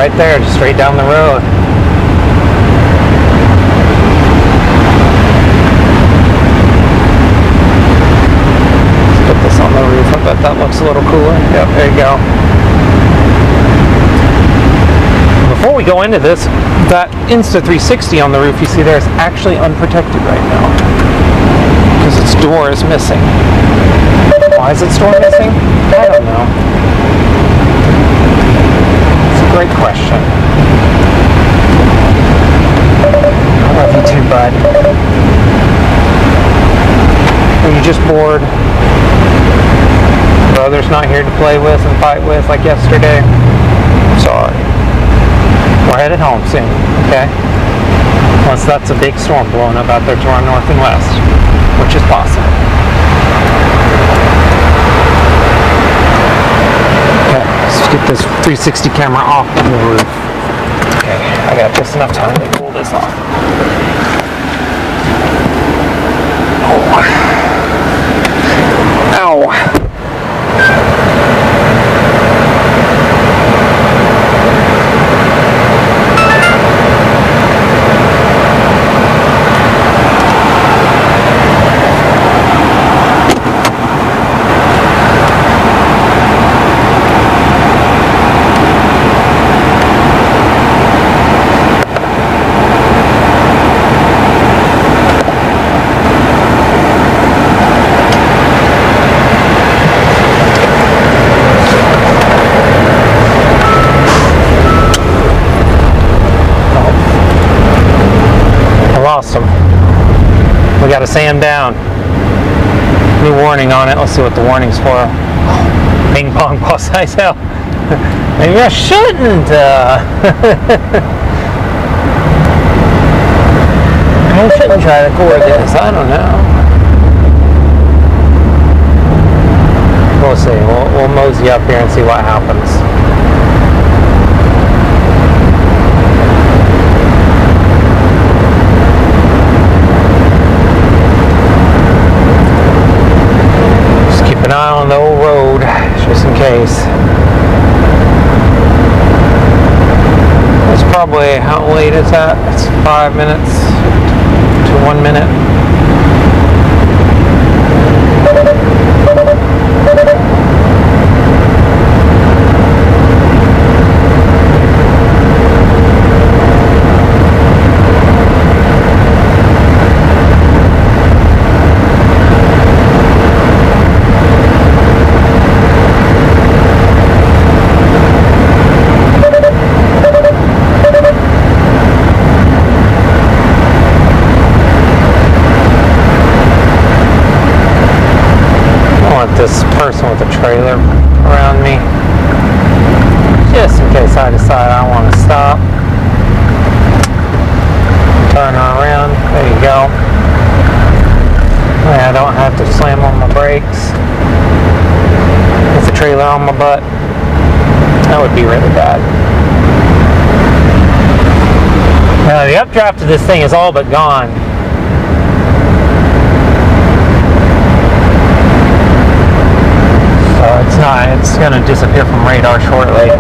Speaker 1: Right there, just straight down the road. Let's put this on the roof. I bet that looks a little cooler. Yep, there you go. Before we go into this, that Insta360 on the roof you see there is actually unprotected right now because its door is missing. Why is its door missing? I don't know. Great question. I love you too, bud. Are you just bored? Brother's not here to play with and fight with like yesterday? I'm sorry. We're headed home soon, okay? Unless that's a big storm blowing up out there to our north and west, which is possible. Let's get this 360 camera off the roof. Okay, I got just enough time to pull this off. Oh. Ow. We gotta sand down. New warning on it. Let's see what the warning's for. Ping pong ball size hell. Maybe I shouldn't. I shouldn't try to core this. I don't know. We'll see. We'll mosey up here and see what happens. An eye on the old road, just in case. It's probably, how late is that? It's 5 minutes to 1 minute. This person with a trailer around me, just in case I decide I want to stop. Turn around, there you go. I don't have to slam on my brakes with the trailer on my butt. That would be really bad. Now the updraft of this thing is all but gone. It's going to disappear from radar shortly.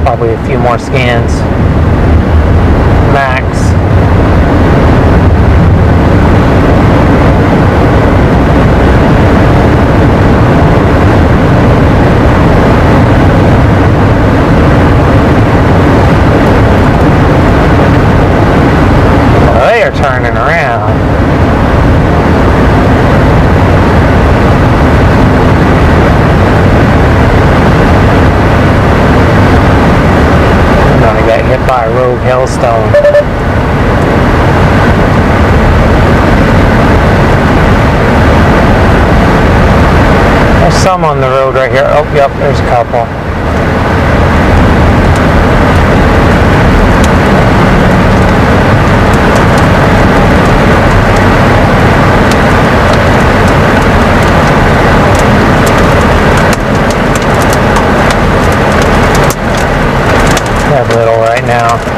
Speaker 1: Probably a few more scans. Max. Well, they are turning around. Hit by a rogue hailstone. some on the road right here. Oh, yep, there's a couple. Have little right now.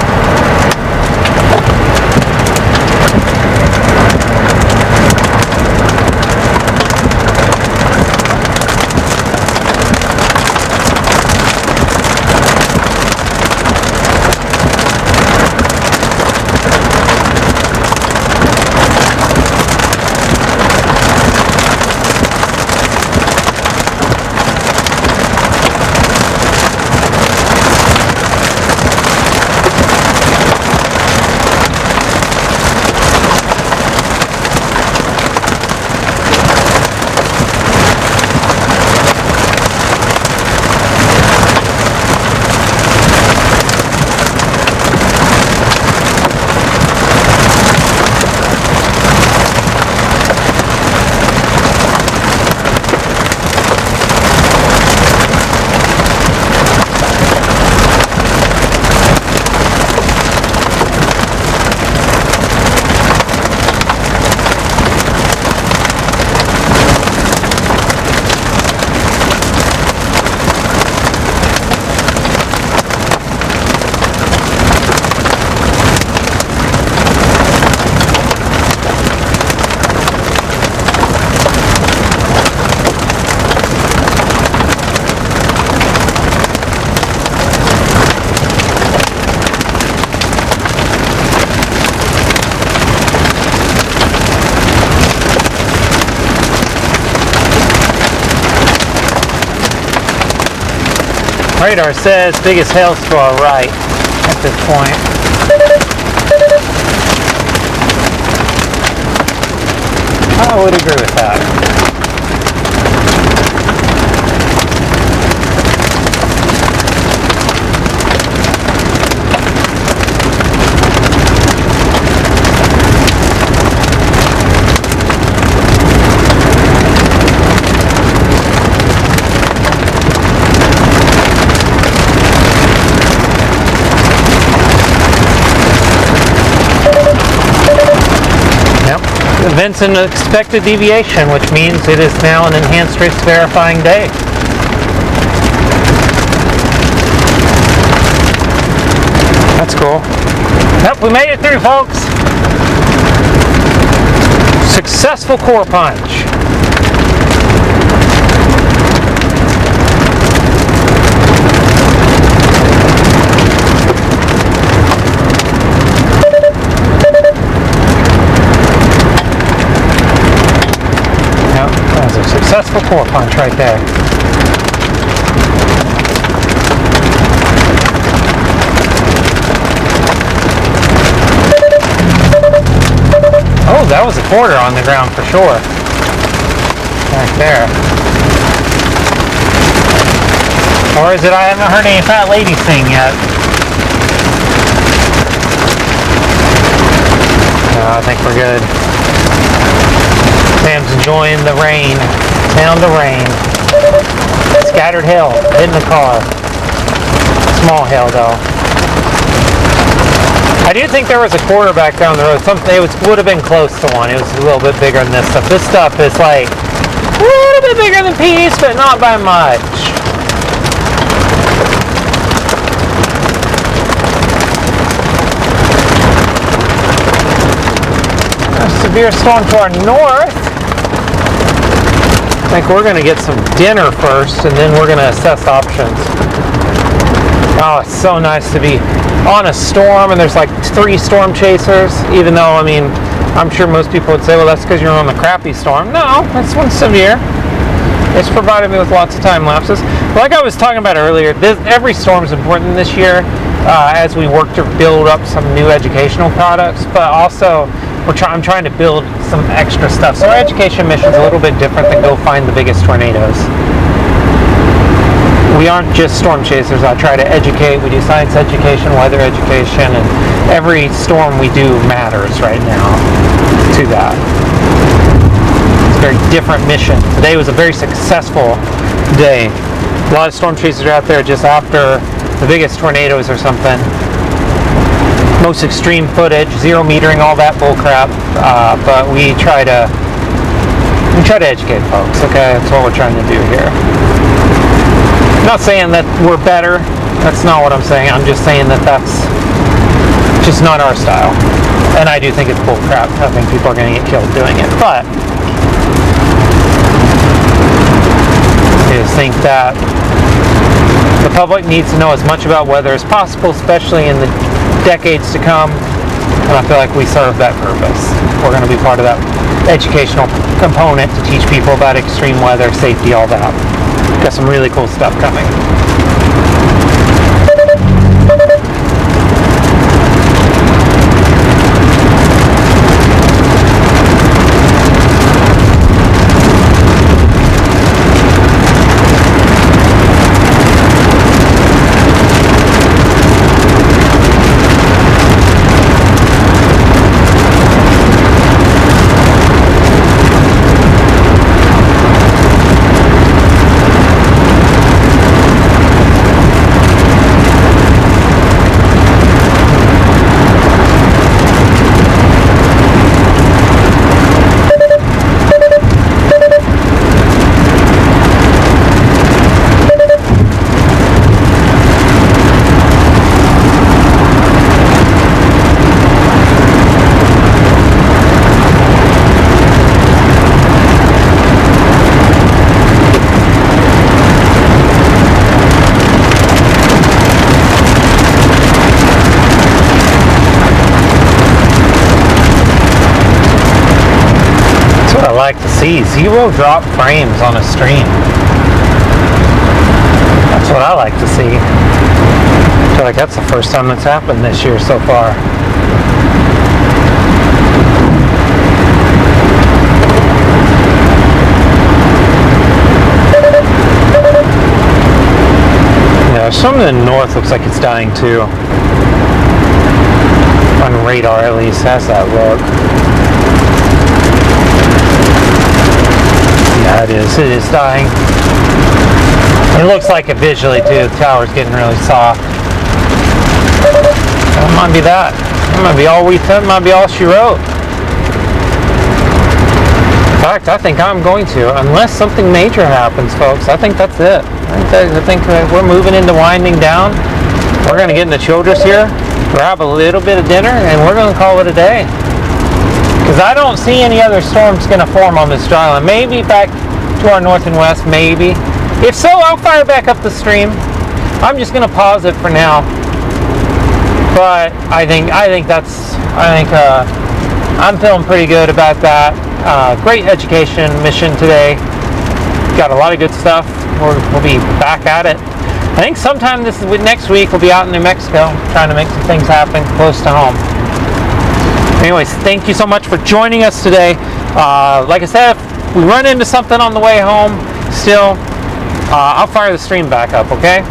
Speaker 1: Radar says biggest hail to our right at this point. I would agree with that. Events and expected deviation, which means it is now an enhanced risk verifying day. That's cool. Yep, we made it through, folks. Successful core punch. Successful core punch right there. Oh, that was a quarter on the ground for sure. Right there. Or is it I haven't heard any fat ladies sing yet? No, I think we're good. Sam's enjoying the rain. Sound of rain. Scattered hail in the car. Small hail though. I do think there was a quarter back down the road. It would have been close to one. It was a little bit bigger than this stuff. This stuff is like a little bit bigger than peas, but not by much. A severe storm to our north. I think we're going to get some dinner first, and then we're going to assess options. Oh, it's so nice to be on a storm, and there's like 3 storm chasers, even though, I mean, I'm sure most people would say, well, that's because you're on the crappy storm. No, this one's severe. It's provided me with lots of time lapses. Like I was talking about earlier, every storm is important this year as we work to build up some new educational products, but also I'm trying to build some extra stuff. So our education mission is a little bit different than go find the biggest tornadoes. We aren't just storm chasers. I try to educate. We do science education, weather education, and every storm we do matters right now to that. very different mission. Today was a very successful day. A lot of storm chasers are out there just after the biggest tornadoes or something. Most extreme footage, 0 metering, all that bullcrap. But we try to educate folks. Okay, that's what we're trying to do here. I'm not saying that we're better. That's not what I'm saying. I'm just saying that that's just not our style. And I do think it's bullcrap. I think people are going to get killed doing it. But I just think that the public needs to know as much about weather as possible, especially in the decades to come. And I feel like we serve that purpose. We're going to be part of that educational component to teach people about extreme weather, safety, all that. Got some really cool stuff coming. Like to see 0 drop frames on a stream. That's what I like to see. I feel like that's the first time that's happened this year so far. Yeah, some of the north looks like it's dying too. On radar at least has that look. Yeah, it is dying. It looks like it visually too. The tower's getting really soft. That might be that. That might be all that might be all she wrote. In fact, I think I'm going to, unless something major happens, folks. I think that's it. I think we're moving into winding down. We're going to get in the Childress here, grab a little bit of dinner, and we're going to call it a day. Because I don't see any other storms going to form on this dry land. Maybe back to our north and west, maybe. If so, I'll fire back up the stream. I'm just going to pause it for now. But I think I'm feeling pretty good about that. Great education mission today. Got a lot of good stuff. We'll be back at it. I think sometime next week we'll be out in New Mexico trying to make some things happen close to home. Anyways, thank you so much for joining us today. Like I said, if we run into something on the way home, I'll fire the stream back up, okay?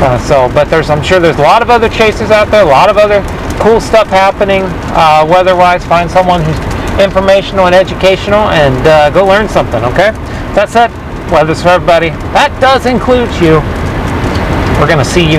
Speaker 1: But I'm sure there's a lot of other chasers out there, a lot of other cool stuff happening weather-wise. Find someone who's informational and educational and go learn something, okay? That said, weather's for everybody. That does include you. We're going to see you